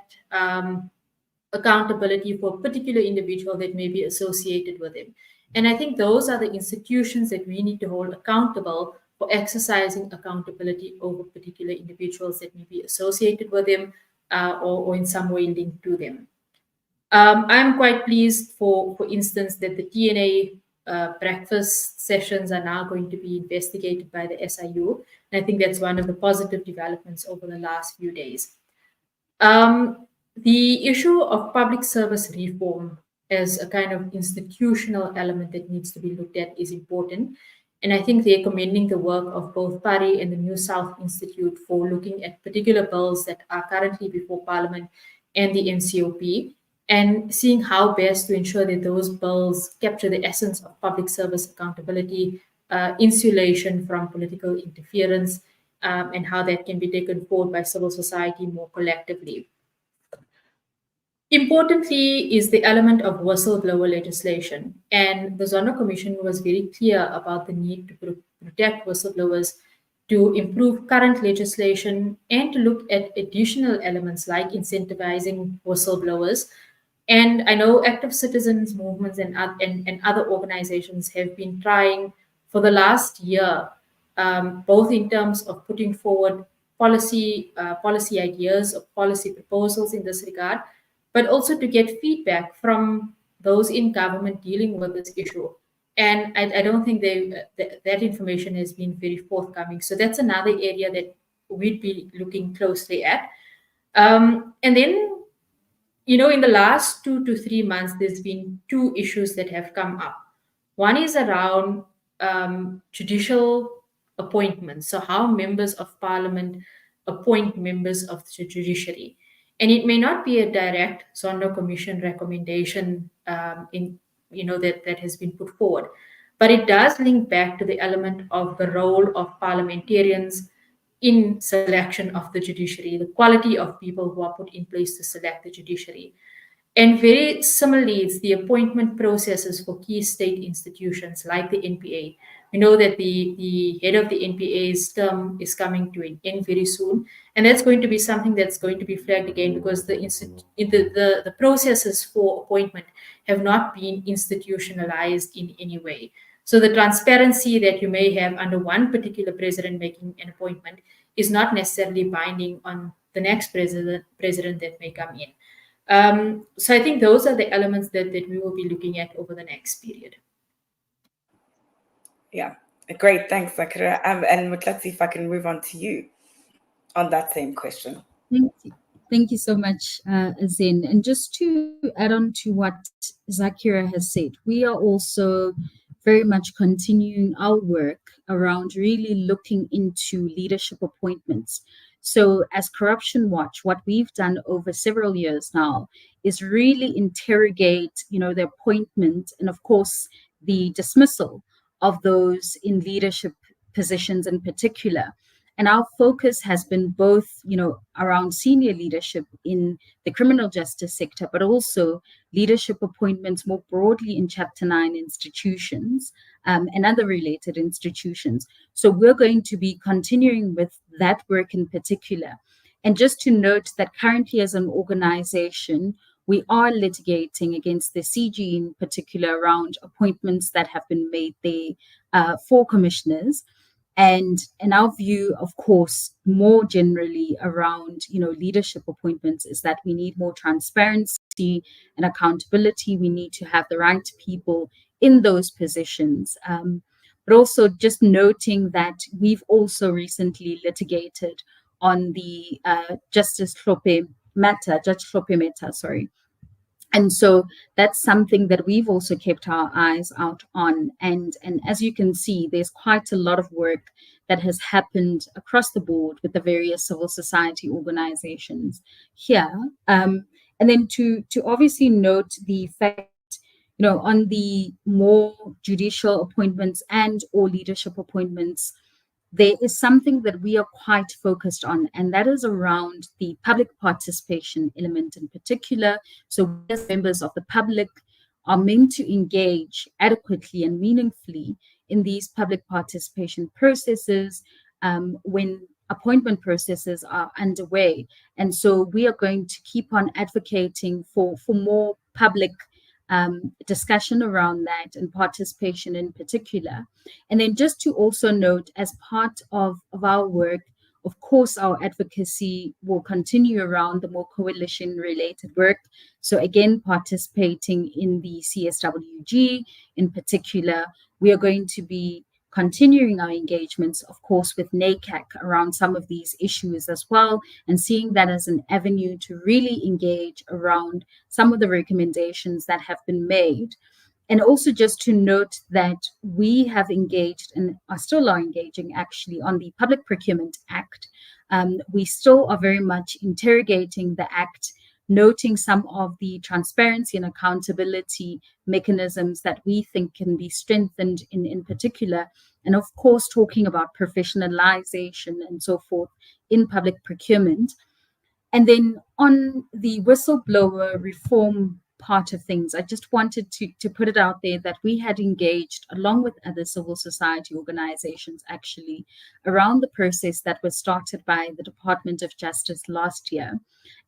accountability for a particular individual that may be associated with him. And I think those are the institutions that we need to hold accountable for exercising accountability over particular individuals that may be associated with him, or in some way linked to them. I'm quite pleased, for instance, that the TNA breakfast sessions are now going to be investigated by the SIU. And I think that's one of the positive developments over the last few days. The issue of public service reform as a kind of institutional element that needs to be looked at is important. And I think they're commending the work of both Vadi and the New South Institute for looking at particular bills that are currently before Parliament and the NCOP, and seeing how best to ensure that those bills capture the essence of public service accountability, insulation from political interference, and how that can be taken forward by civil society more collectively. Importantly is the element of whistleblower legislation. And the Zondo Commission was very clear about the need to protect whistleblowers, to improve current legislation, and to look at additional elements like incentivizing whistleblowers. And I know active citizens movements and other organizations have been trying for the last year, both in terms of putting forward policy ideas or policy proposals in this regard, but also to get feedback from those in government dealing with this issue. And I don't think that information has been very forthcoming. So that's another area that we'd be looking closely at. And then, in the last 2 to 3 months, there's been two issues that have come up. One is around judicial appointments. So how members of parliament appoint members of the judiciary. And it may not be a direct Zondo Commission recommendation that has been put forward, but it does link back to the element of the role of parliamentarians in selection of the judiciary, the quality of people who are put in place to select the judiciary. And very similarly, it's the appointment processes for key state institutions like the NPA. We know that the head of the NPA's term is coming to an end very soon. And that's going to be something that's going to be flagged again, because the processes for appointment have not been institutionalized in any way. So the transparency that you may have under one particular president making an appointment is not necessarily binding on the next president that may come in. So I think those are the elements that we will be looking at over the next period. Yeah, great. Thanks, Zaakirah. And Motlatsi, if I can move on to you on that same question. Thank Thank you so much, Zen. And just to add on to what Zaakirah has said, we are also very much continuing our work around really looking into leadership appointments. So, as Corruption Watch, what we've done over several years now is really interrogate, the appointment and, of course, the dismissal of those in leadership positions in particular. And our focus has been both, around senior leadership in the criminal justice sector, but also leadership appointments more broadly in Chapter 9 institutions and other related institutions. So we're going to be continuing with that work in particular. And just to note that currently as an organization, we are litigating against the CG in particular around appointments that have been made there for commissioners. And in our view, of course, more generally around, leadership appointments is that we need more transparency and accountability. We need to have the right people in those positions. But also just noting that we've also recently litigated on the Judge Hlophe Meta, sorry. And so that's something that we've also kept our eyes out on. And as you can see, there's quite a lot of work that has happened across the board with the various civil society organizations here. And then to obviously note the fact, on the more judicial appointments and or leadership appointments, there is something that we are quite focused on, and that is around the public participation element in particular. So we as members of the public are meant to engage adequately and meaningfully in these public participation processes when appointment processes are underway. And so we are going to keep on advocating for more public discussion around that and participation in particular. And then just to also note, as part of our work, of course, our advocacy will continue around the more coalition-related work. So again, participating in the CSWG in particular, we are going to be continuing our engagements, of course, with NACAC around some of these issues as well, and seeing that as an avenue to really engage around some of the recommendations that have been made. And also just to note that we have engaged and are still engaging actually on the Public Procurement Act. We still are very much interrogating the Act, noting some of the transparency and accountability mechanisms that we think can be strengthened in particular. And of course, talking about professionalization and so forth in public procurement. And then on the whistleblower reform part of things, I just wanted to put it out there that we had engaged along with other civil society organizations actually around the process that was started by the Department of Justice last year.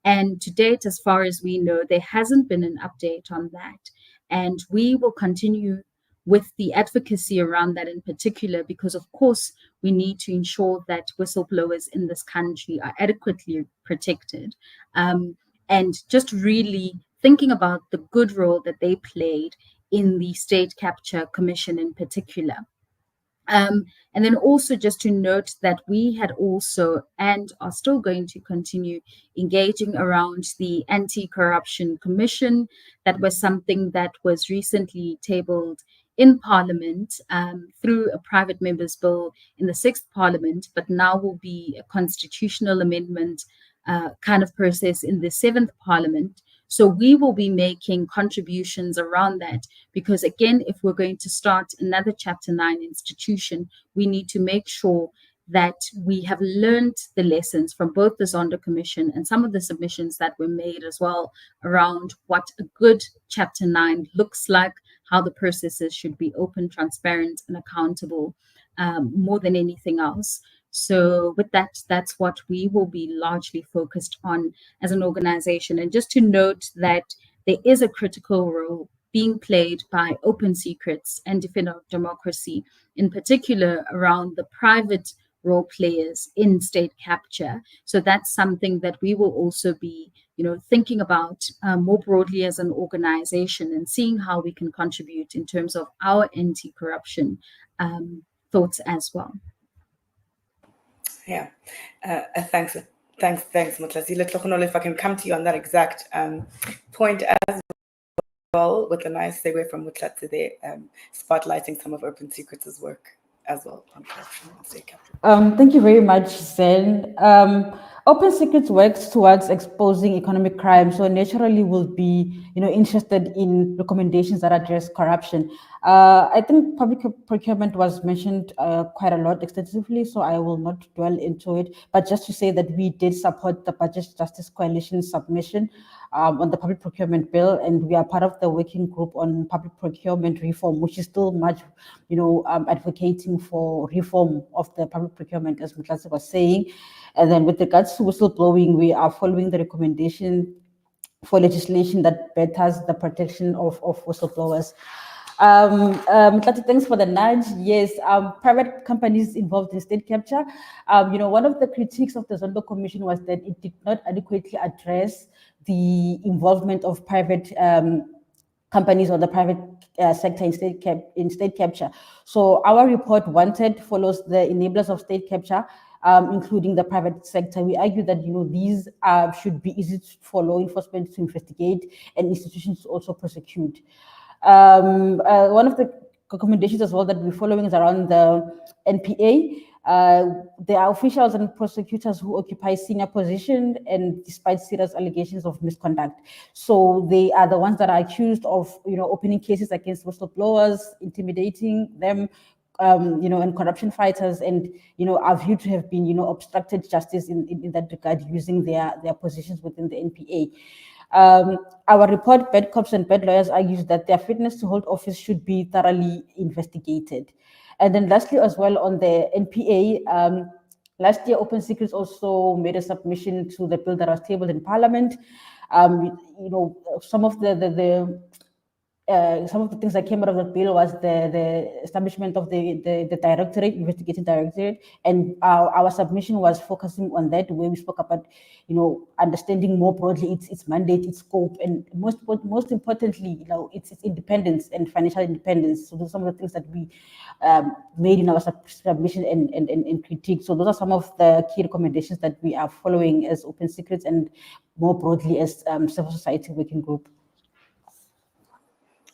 And to date, as far as we know, there hasn't been an update on that. And we will continue with the advocacy around that in particular, because of course we need to ensure that whistleblowers in this country are adequately protected. And just really thinking about the good role that they played in the State Capture Commission in particular. And then also just to note that we had also and are still going to continue engaging around the Anti-Corruption Commission. That was something that was recently tabled in Parliament through a private member's bill in the 6th Parliament, but now will be a constitutional amendment kind of process in the 7th Parliament. So we will be making contributions around that because, again, if we're going to start another Chapter 9 institution, we need to make sure that we have learned the lessons from both the Zondo Commission and some of the submissions that were made as well around what a good Chapter 9 looks like, how the processes should be open, transparent, and accountable more than anything else. So with that, that's what we will be largely focused on as an organization. And just to note that there is a critical role being played by Open Secrets and Defender of Democracy, in particular around the private role players in state capture. So that's something that we will also be, thinking about more broadly as an organization and seeing how we can contribute in terms of our anti-corruption thoughts as well. Yeah, thanks. Thanks, Motlatsi. Letlhogonolo, if I can come to you on that exact point as well, with a nice segue from Motlatsi there, spotlighting some of Open Secrets' work as well on corruption and state capture. Thank you very much, Zen. Open Secrets works towards exposing economic crime, so naturally we'll be, interested in recommendations that address corruption. I think public procurement was mentioned quite a lot extensively, so I will not dwell into it. But just to say that we did support the Budget Justice Coalition submission on the public procurement bill, and we are part of the working group on public procurement reform, which is still much, advocating for reform of the public procurement, as Motlatsi was saying. And then with regards to whistleblowing, we are following the recommendation for legislation that betters the protection of whistleblowers. Motlatsi, thanks for the nudge. Yes, private companies involved in state capture. One of the critiques of the Zondo Commission was that it did not adequately address the involvement of private companies or the private sector in state capture. So our report follows the enablers of state capture, including the private sector. We argue that these should be easy for law enforcement to investigate and institutions to also prosecute. One of the recommendations as well that we're following is around the NPA. There are officials and prosecutors who occupy senior positions and despite serious allegations of misconduct. So they are the ones that are accused of, opening cases against whistleblowers, intimidating them, and corruption fighters, and are viewed to have been, obstructed justice in that regard using their positions within the NPA. Our report, Bad Cops and Bad Lawyers, argues that their fitness to hold office should be thoroughly investigated. And then lastly, as well, on the NPA, last year, Open Secrets also made a submission to the bill that was tabled in Parliament. Some of some of the things that came out of the bill was the establishment of the directorate, investigating directorate, and our submission was focusing on that, where we spoke about, understanding more broadly its mandate, its scope, and most importantly, its independence and financial independence. So those are some of the things that we made in our submission and critique. So those are some of the key recommendations that we are following as Open Secrets and more broadly as civil society working group.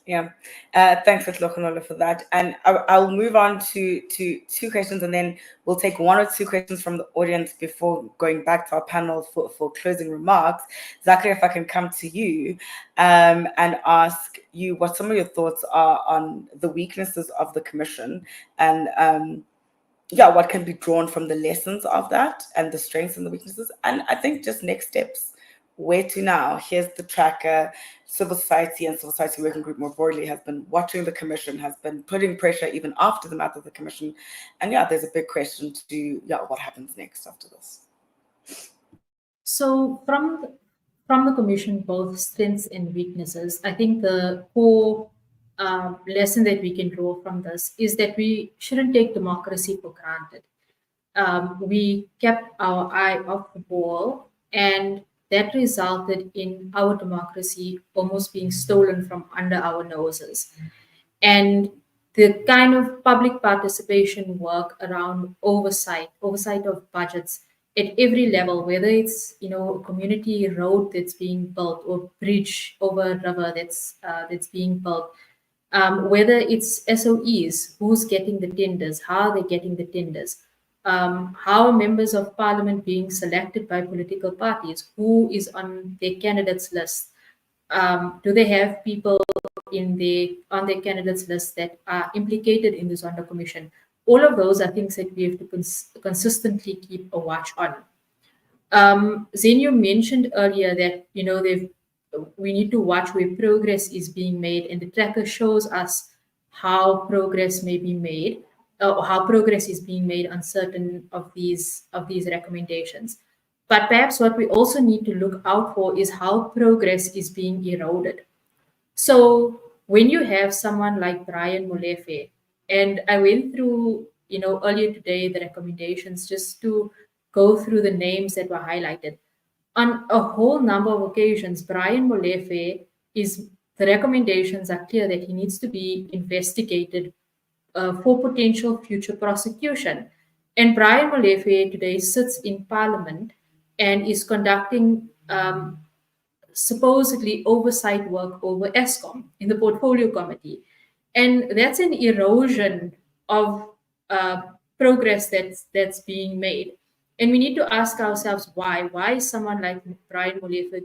Yeah, thanks, Letlhogonolo, for that. And I'll move on to two questions, and then we'll take one or two questions from the audience before going back to our panel for closing remarks. Zaakirah, if I can come to you and ask you what some of your thoughts are on the weaknesses of the commission, and what can be drawn from the lessons of that and the strengths and the weaknesses, and I think just next steps. Where to now? Here's the tracker. Civil society and civil society working group more broadly has been watching the commission, has been putting pressure even after the math of the commission. And there's a big question to what happens next after this. So from the commission, both strengths and weaknesses, I think the core lesson that we can draw from this is that we shouldn't take democracy for granted. We kept our eye off the ball, and that resulted in our democracy almost being stolen from under our noses. And the kind of public participation work around oversight of budgets at every level, whether it's a community road that's being built or bridge over a river that's being built, whether it's SOEs, who's getting the tenders, how are they getting the tenders, how are members of parliament being selected by political parties, who is on their candidates list, do they have people on their candidates list that are implicated in the Zondo Commission? All of those are things that we have to consistently keep a watch on. Zen, you mentioned earlier that we need to watch where progress is being made, and the tracker shows us how progress may be made, or how progress is being made on certain of these recommendations. But perhaps what we also need to look out for is how progress is being eroded. So when you have someone like Brian Molefe, and I went through, earlier today, the recommendations just to go through the names that were highlighted. On a whole number of occasions, Brian Molefe the recommendations are clear that he needs to be investigated for potential future prosecution. And Brian Molefe today sits in Parliament and is conducting supposedly oversight work over ESCOM in the portfolio committee. And that's an erosion of progress that's being made. And we need to ask ourselves why. Why is someone like Brian Molefe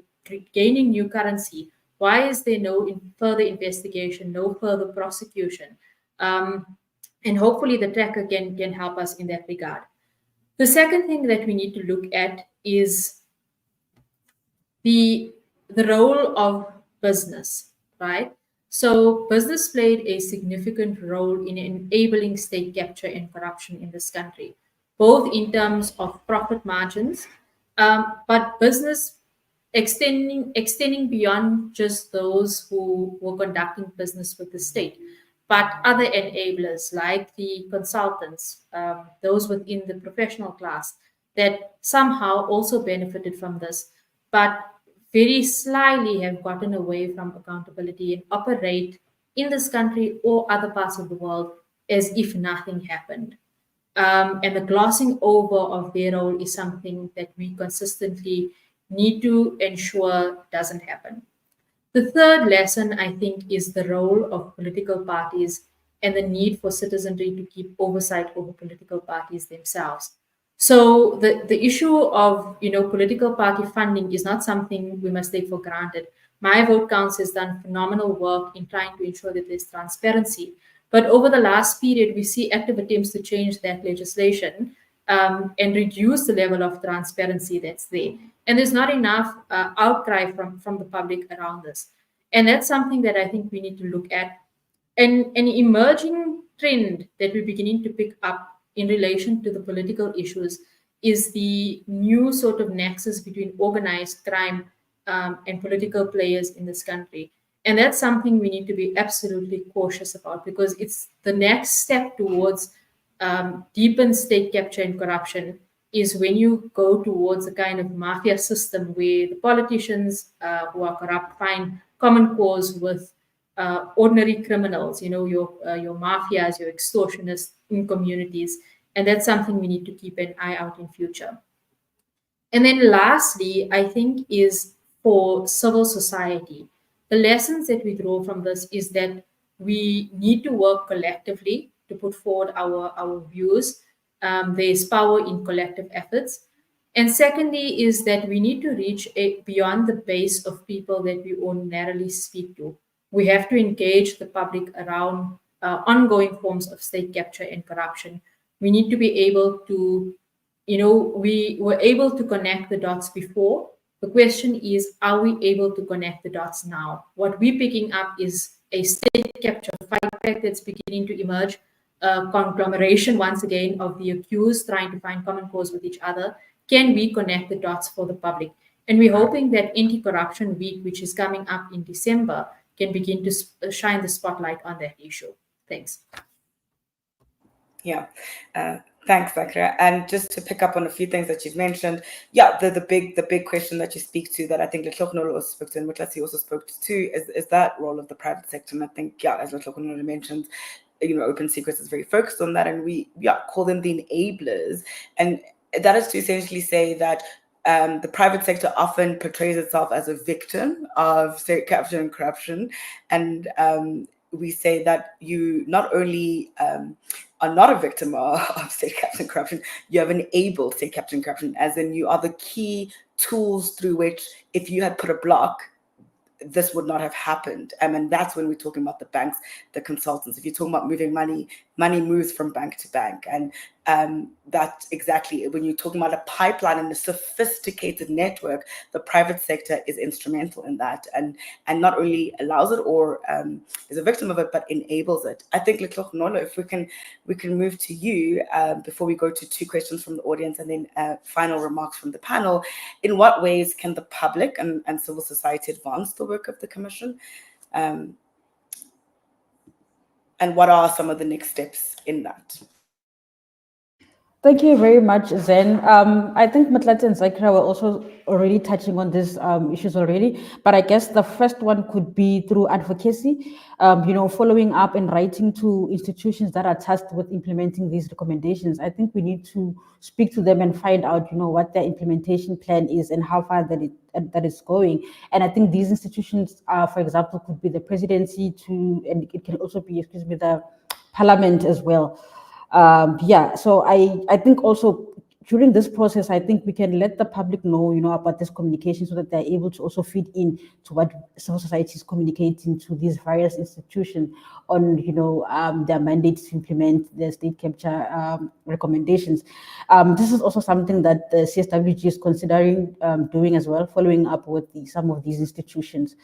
gaining new currency? Why is there no further investigation, no further prosecution? And hopefully the tracker can help us in that regard. The second thing that we need to look at is the role of business, right? So business played a significant role in enabling state capture and corruption in this country, both in terms of profit margins, but business extending beyond just those who were conducting business with the state, but other enablers like the consultants, those within the professional class that somehow also benefited from this, but very slyly have gotten away from accountability and operate in this country or other parts of the world as if nothing happened. And the glossing over of their role is something that we consistently need to ensure doesn't happen. The third lesson, I think, is the role of political parties and the need for citizenry to keep oversight over political parties themselves. So the issue of political party funding is not something we must take for granted. My Vote Counts has done phenomenal work in trying to ensure that there's transparency. But over the last period, we see active attempts to change that legislation and reduce the level of transparency that's there. And there's not enough outcry from the public around this. And that's something that I think we need to look at. And an emerging trend that we're beginning to pick up in relation to the political issues is the new sort of nexus between organized crime and political players in this country. And that's something we need to be absolutely cautious about because it's the next step towards deepened state capture and corruption is when you go towards a kind of mafia system where the politicians who are corrupt find common cause with ordinary criminals, your mafias, your extortionists in communities. And that's something we need to keep an eye out in future. And then lastly, I think is for civil society. The lessons that we draw from this is that we need to work collectively to put forward our views. There's power in collective efforts. And secondly is that we need to reach beyond the base of people that we ordinarily speak to. We have to engage the public around ongoing forms of state capture and corruption. We need to be able to we were able to connect the dots before. The question is, are we able to connect the dots now? What we're picking up is a state capture fight back that's beginning to emerge, a conglomeration once again of the accused trying to find common cause with each other. Can we connect the dots for the public? And we're hoping that Anti-Corruption Week, which is coming up in December, can begin to shine the spotlight on that issue. Thanks. Yeah. Thanks, Zaakirah. And just to pick up on a few things that you've mentioned, yeah, the big question that you speak to that I think Letlhogonolo also spoke to and Motlatsi also spoke to is that role of the private sector. And I think, yeah, as Letlhogonolo mentioned, Open Secrets is very focused on that, and we call them the enablers. And that is to essentially say that the private sector often portrays itself as a victim of state capture and corruption. And we say that you not only are not a victim of state capture and corruption, you have enabled state capture and corruption, as in you are the key tools through which, if you had put a block, this would not have happened. And that's when we're talking about the banks, the consultants. If you're talking about moving money, money moves from bank to bank. And that exactly, when you're talking about a pipeline and a sophisticated network, the private sector is instrumental in that and not only allows it or is a victim of it, but enables it. I think, Letlhogonolo, if we can move to you before we go to 2 questions from the audience and then final remarks from the panel. In what ways can the public and civil society advance the work of the Commission? And what are some of the next steps in that? Thank you very much, Zen. I think Motlatsi and Zaakirah were also already touching on these issues already, but I guess the first one could be through advocacy, following up and writing to institutions that are tasked with implementing these recommendations. I think we need to speak to them and find out, what their implementation plan is and how far that is going. And I think these institutions, for example, could be the presidency and it can also be, the parliament as well. So I think also during this process, I think we can let the public know, about this communication so that they're able to also feed in to what civil society is communicating to these various institutions on, their mandates to implement the state capture recommendations. This is also something that the CSWG is considering doing as well, following up with some of these institutions.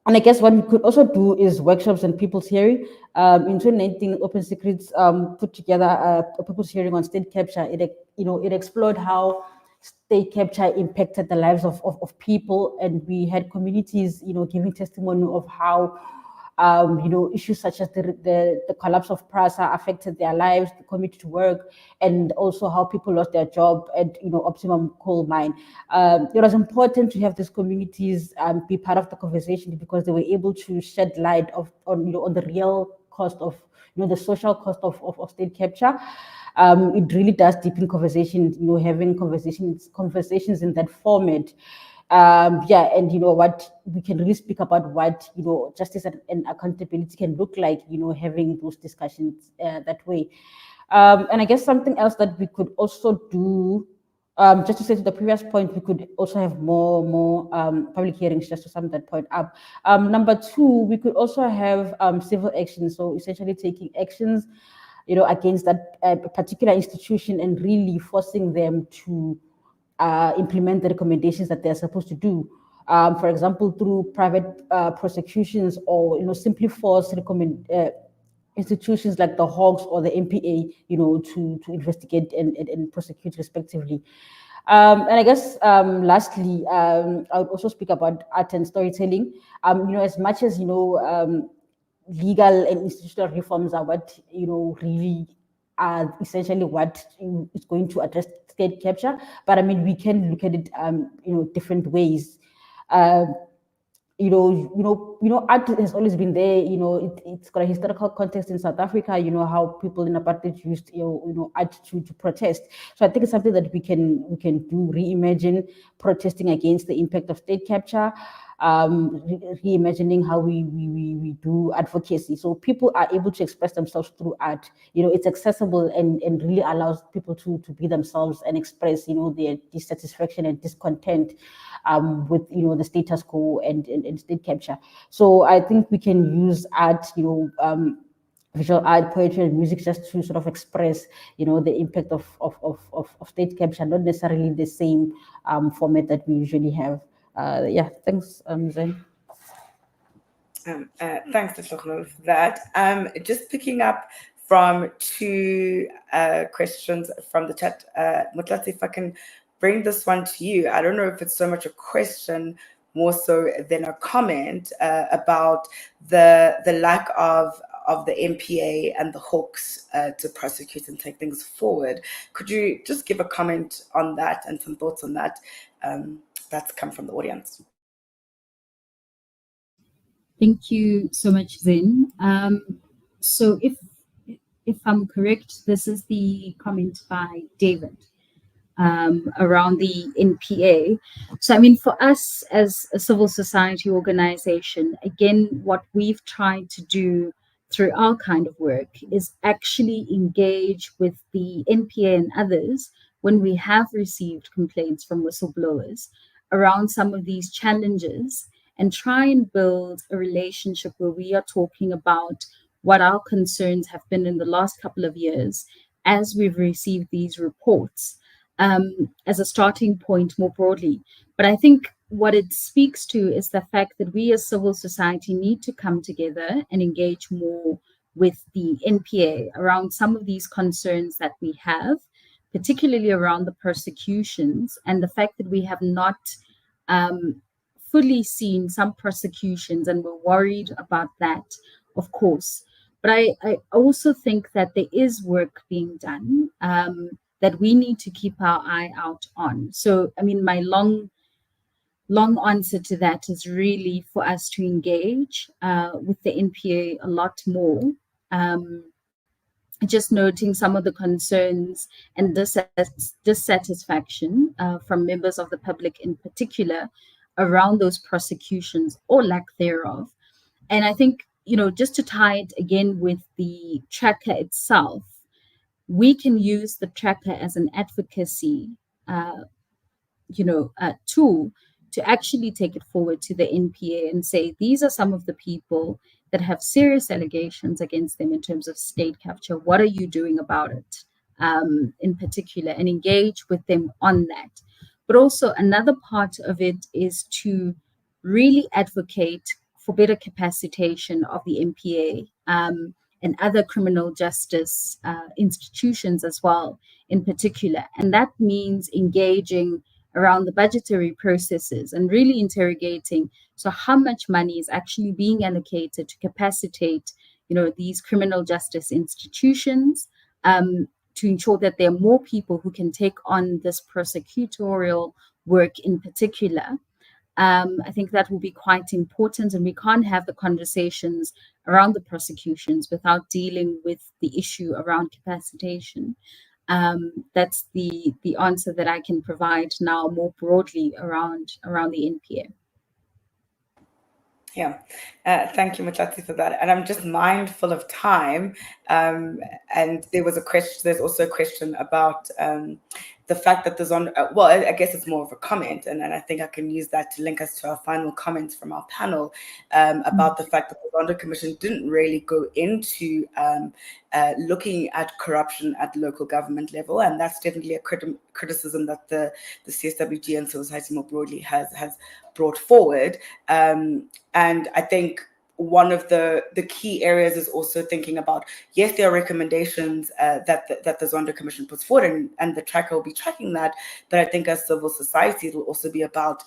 And I guess what we could also do is workshops and people's hearing. In 2019, Open Secrets put together a people's hearing on state capture. It explored how state capture impacted the lives of people, and we had communities, giving testimony of how issues such as the collapse of PRASA affected their lives, the commute to work, and also how people lost their job at Optimum Coal Mine. It was important to have these communities be part of the conversation because they were able to shed light on the real cost of the social cost of state capture. It really does deepen conversation, having conversations in that format. And what we can really speak about what justice and accountability can look like, having those discussions that way. And I guess something else that we could also do, just to say to the previous point, we could also have more public hearings, just to sum that point up. Number two, we could also have civil action, so essentially taking actions, against that particular institution and really forcing them to implement the recommendations that they're supposed to do. For example, through private prosecutions or simply force institutions like the Hawks or the MPA, to investigate and prosecute respectively. And I guess lastly, I would also speak about art and storytelling. As much as legal and institutional reforms are what really are essentially what is going to address state capture. But I mean, we can look at it, different ways. Uh, art has always been there. It's got a historical context in South Africa. How people in apartheid used, art to protest. So I think it's something that we can do, reimagine protesting against the impact of state capture, reimagining how we do advocacy. So people are able to express themselves through art. It's accessible and really allows people to be themselves and express, their dissatisfaction and discontent with the status quo and state capture. So I think we can use art, visual art, poetry, and music just to sort of express, the impact of state capture, not necessarily the same format that we usually have. Thanks, Zen. Thanks, Letlhogonolo, for that. Just picking up from two questions from the chat, Motlatsi, if I can bring this one to you. I don't know if it's so much a question, more so than a comment about the lack of the MPA and the Hawks to prosecute and take things forward. Could you just give a comment on that and some thoughts on that? That's come from the audience. Thank you so much, Zen. So if I'm correct, this is the comment by David around the NPA. So, I mean, for us as a civil society organization, again, what we've tried to do through our kind of work is actually engage with the NPA and others when we have received complaints from whistleblowers around some of these challenges and try and build a relationship where we are talking about what our concerns have been in the last couple of years as we've received these reports, as a starting point more broadly. But I think what it speaks to is the fact that we as civil society need to come together and engage more with the NPA around some of these concerns that we have, particularly around the persecutions and the fact that we have not fully seen some prosecutions, and we're worried about that, of course. But I also think that there is work being done that we need to keep our eye out on. So, I mean, my long answer to that is really for us to engage with the NPA a lot more. Just noting some of the concerns and dissatisfaction from members of the public in particular around those prosecutions or lack thereof. And I think, just to tie it again with the tracker itself, we can use the tracker as an advocacy tool to actually take it forward to the NPA and say, these are some of the people that have serious allegations against them in terms of state capture. What are you doing about it in particular? And engage with them on that. But also another part of it is to really advocate for better capacitation of the NPA and other criminal justice institutions as well in particular. And that means engaging around the budgetary processes and really interrogating, so how much money is actually being allocated to capacitate, these criminal justice institutions to ensure that there are more people who can take on this prosecutorial work in particular. I think that will be quite important, and we can't have the conversations around the prosecutions without dealing with the issue around capacitation. That's the answer that I can provide now more broadly around the NPA. Yeah, thank you, Motlatsi, for that. And I'm just mindful of time. And there's also a question about the fact that there's well, I guess it's more of a comment, and I think I can use that to link us to our final comments from our panel about the fact that the Zondo Commission didn't really go into looking at corruption at the local government level, and that's definitely a criticism that the CSWG and civil society more broadly has brought forward. And I think one of the key areas is also thinking about, yes, there are recommendations that the Zondo Commission puts forward, and the tracker will be tracking that. But I think as civil society, it will also be about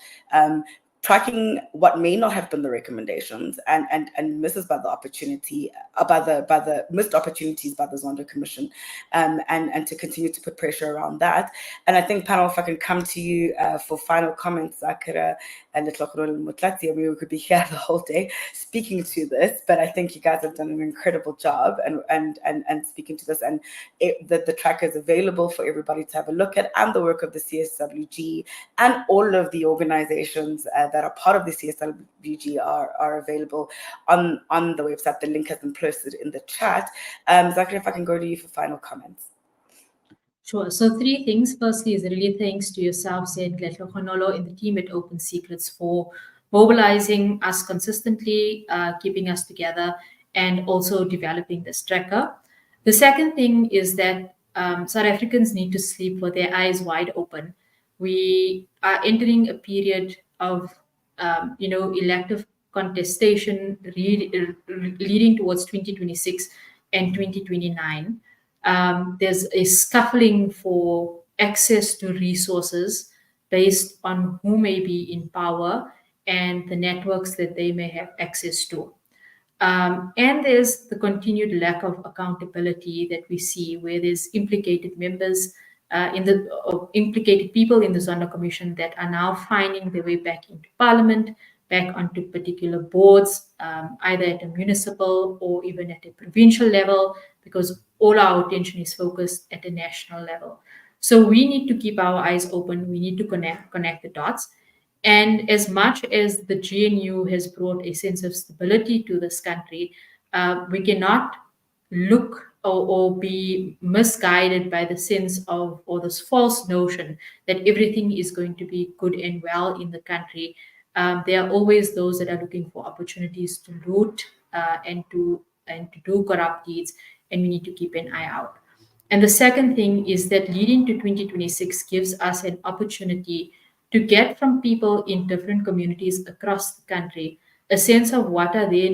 tracking what may not have been the recommendations and misses by the opportunity, by the missed opportunities by the Zondo Commission, and to continue to put pressure around that. And I think, panel, if I can come to you for final comments, Zaakirah and Letlhogonolo and Motlatsi. I mean, we could be here the whole day speaking to this, but I think you guys have done an incredible job and speaking to this, and the tracker is available for everybody to have a look at, and the work of the CSWG and all of the organizations that are part of the CSWG are available on the website. The link has been posted in the chat. Zaakirah, if I can go to you for final comments. Sure. So 3 things. Firstly is really thanks to yourself, Zen, Letlhogonolo, and the team at Open Secrets for mobilizing us consistently, keeping us together, and also developing this tracker. The second thing is that South Africans need to sleep with their eyes wide open. We are entering a period of, elective contestation leading towards 2026 and 2029. There's a scuffling for access to resources based on who may be in power and the networks that they may have access to. And there's the continued lack of accountability that we see, where there's implicated members implicated people in the Zondo Commission that are now finding their way back into Parliament, back onto particular boards, either at a municipal or even at a provincial level, because all our attention is focused at a national level. So we need to keep our eyes open. We need to connect the dots. And as much as the GNU has brought a sense of stability to this country, we cannot look or be misguided by the sense of, or this false notion that everything is going to be good and well in the country. There are always those that are looking for opportunities to loot and to do corrupt deeds, and we need to keep an eye out. And the second thing is that leading to 2026 gives us an opportunity to get from people in different communities across the country a sense of what are their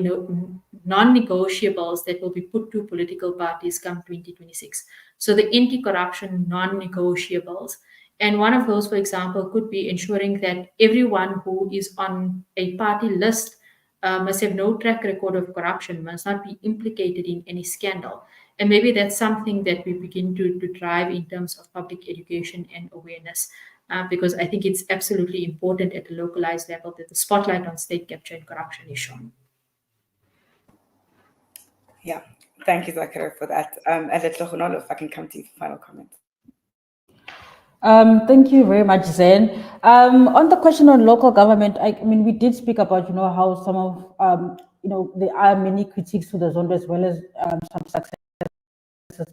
non-negotiables that will be put to political parties come 2026. So the anti-corruption non-negotiables. And one of those, for example, could be ensuring that everyone who is on a party list must have no track record of corruption, must not be implicated in any scandal. And maybe that's something that we begin to drive in terms of public education and awareness, because I think it's absolutely important at the localized level that the spotlight on state capture and corruption is shone. Yeah, thank you, Zaakirah, for that. And Letlhogonolo, if I can come to you for final comments. Thank you very much, Zen. On the question on local government, I mean, we did speak about, how some of, there are many critiques to the Zondo as well as some successes.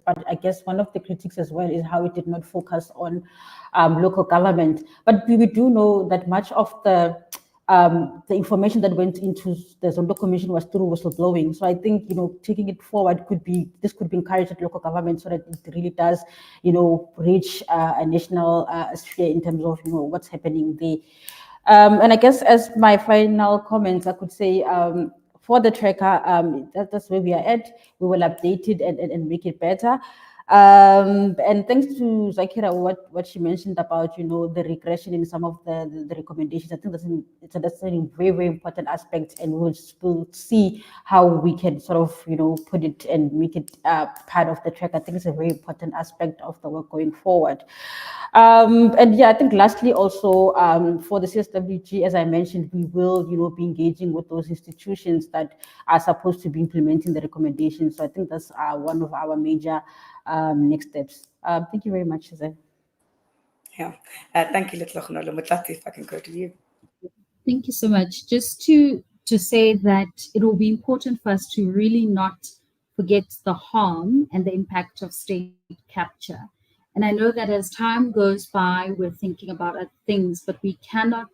But I guess one of the critiques as well is how it did not focus on local government. But we do know that much of the information that went into the Zondo Commission was through whistleblowing. So I think, taking it forward could be encouraged at local government so that it really does, reach a national sphere in terms of, what's happening there. And I guess as my final comments, I could say, for the tracker, that's where we are at. We will update it and make it better. And thanks to Zaakirah, what she mentioned about, the regression in some of the recommendations, I think that's a very, very important aspect, and we'll see how we can sort of, put it and make it part of the track. I think it's a very important aspect of the work going forward. And yeah, I think lastly also for the CSWG, as I mentioned, we will, be engaging with those institutions that are supposed to be implementing the recommendations. So I think that's one of our major next steps. Thank you very much, Zen. Yeah, thank you, Letlhogonolo. Motlatsi, if I can go to you. Thank you so much. Just to say that it will be important for us to really not forget the harm and the impact of state capture. And I know that as time goes by, we're thinking about other things, but we cannot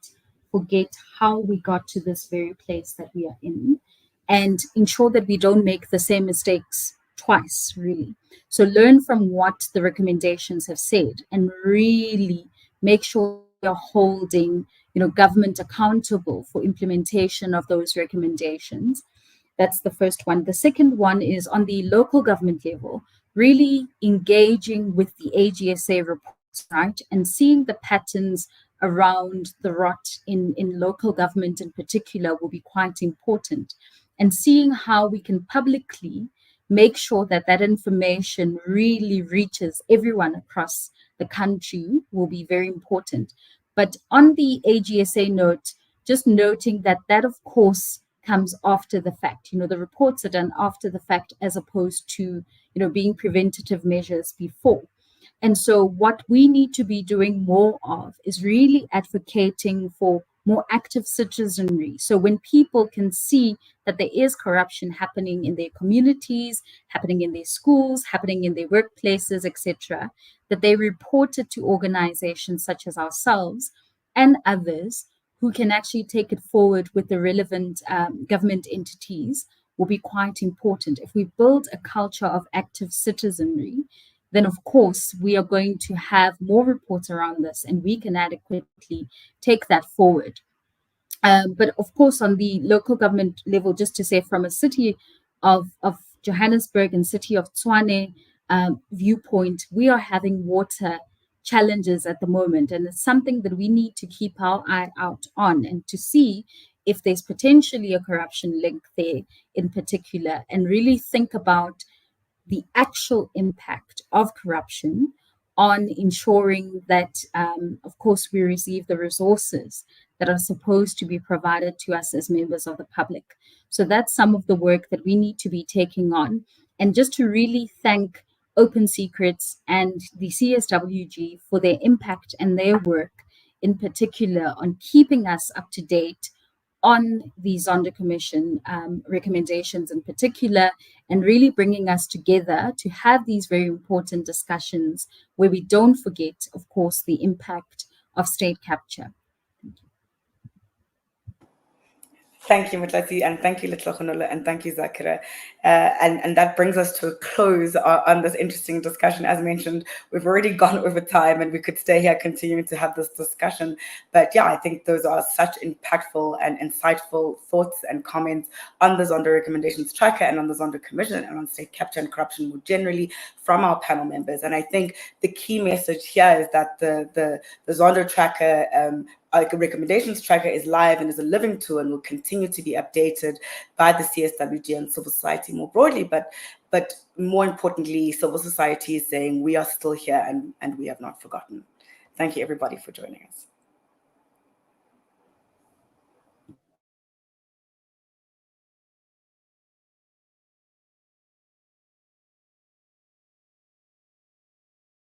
forget how we got to this very place that we are in, and ensure that we don't make the same mistakes twice, really. So learn from what the recommendations have said and really make sure you're holding, government accountable for implementation of those recommendations. That's the first one. The second one is on the local government level, really engaging with the AGSA reports, right? And seeing the patterns around the rot in local government in particular will be quite important. And seeing how we can publicly make sure that that information really reaches everyone across the country will be very important. But on the AGSA note, just noting that of course comes after the fact. The reports are done after the fact as opposed to, being preventative measures before. And so what we need to be doing more of is really advocating for more active citizenry. So when people can see that there is corruption happening in their communities, happening in their schools, happening in their workplaces, etc., that they report it to organizations such as ourselves and others who can actually take it forward with the relevant government entities will be quite important. If we build a culture of active citizenry, then of course we are going to have more reports around this and we can adequately take that forward. But of course, on the local government level, just to say from a city of Johannesburg and city of Tshwane viewpoint, we are having water challenges at the moment. And it's something that we need to keep our eye out on and to see if there's potentially a corruption link there in particular, and really think about the actual impact of corruption on ensuring that, of course, we receive the resources that are supposed to be provided to us as members of the public. So that's some of the work that we need to be taking on. And just to really thank Open Secrets and the CSWG for their impact and their work, in particular on keeping us up to date on the Zondo Commission recommendations in particular, and really bringing us together to have these very important discussions where we don't forget, of course, the impact of state capture. Thank you, Motlatsi, and thank you, Letlhogonolo, and thank you, Zaakirah. And that brings us to a close on this interesting discussion. As mentioned, we've already gone over time and we could stay here continuing to have this discussion. But yeah, I think those are such impactful and insightful thoughts and comments on the Zondo Recommendations Tracker and on the Zondo Commission and on state capture and corruption more generally from our panel members. And I think the key message here is that the Zondo Tracker recommendations tracker is live and is a living tool and will continue to be updated by the CSWG and civil society more broadly. But more importantly, civil society is saying we are still here and we have not forgotten. Thank you, everybody, for joining us.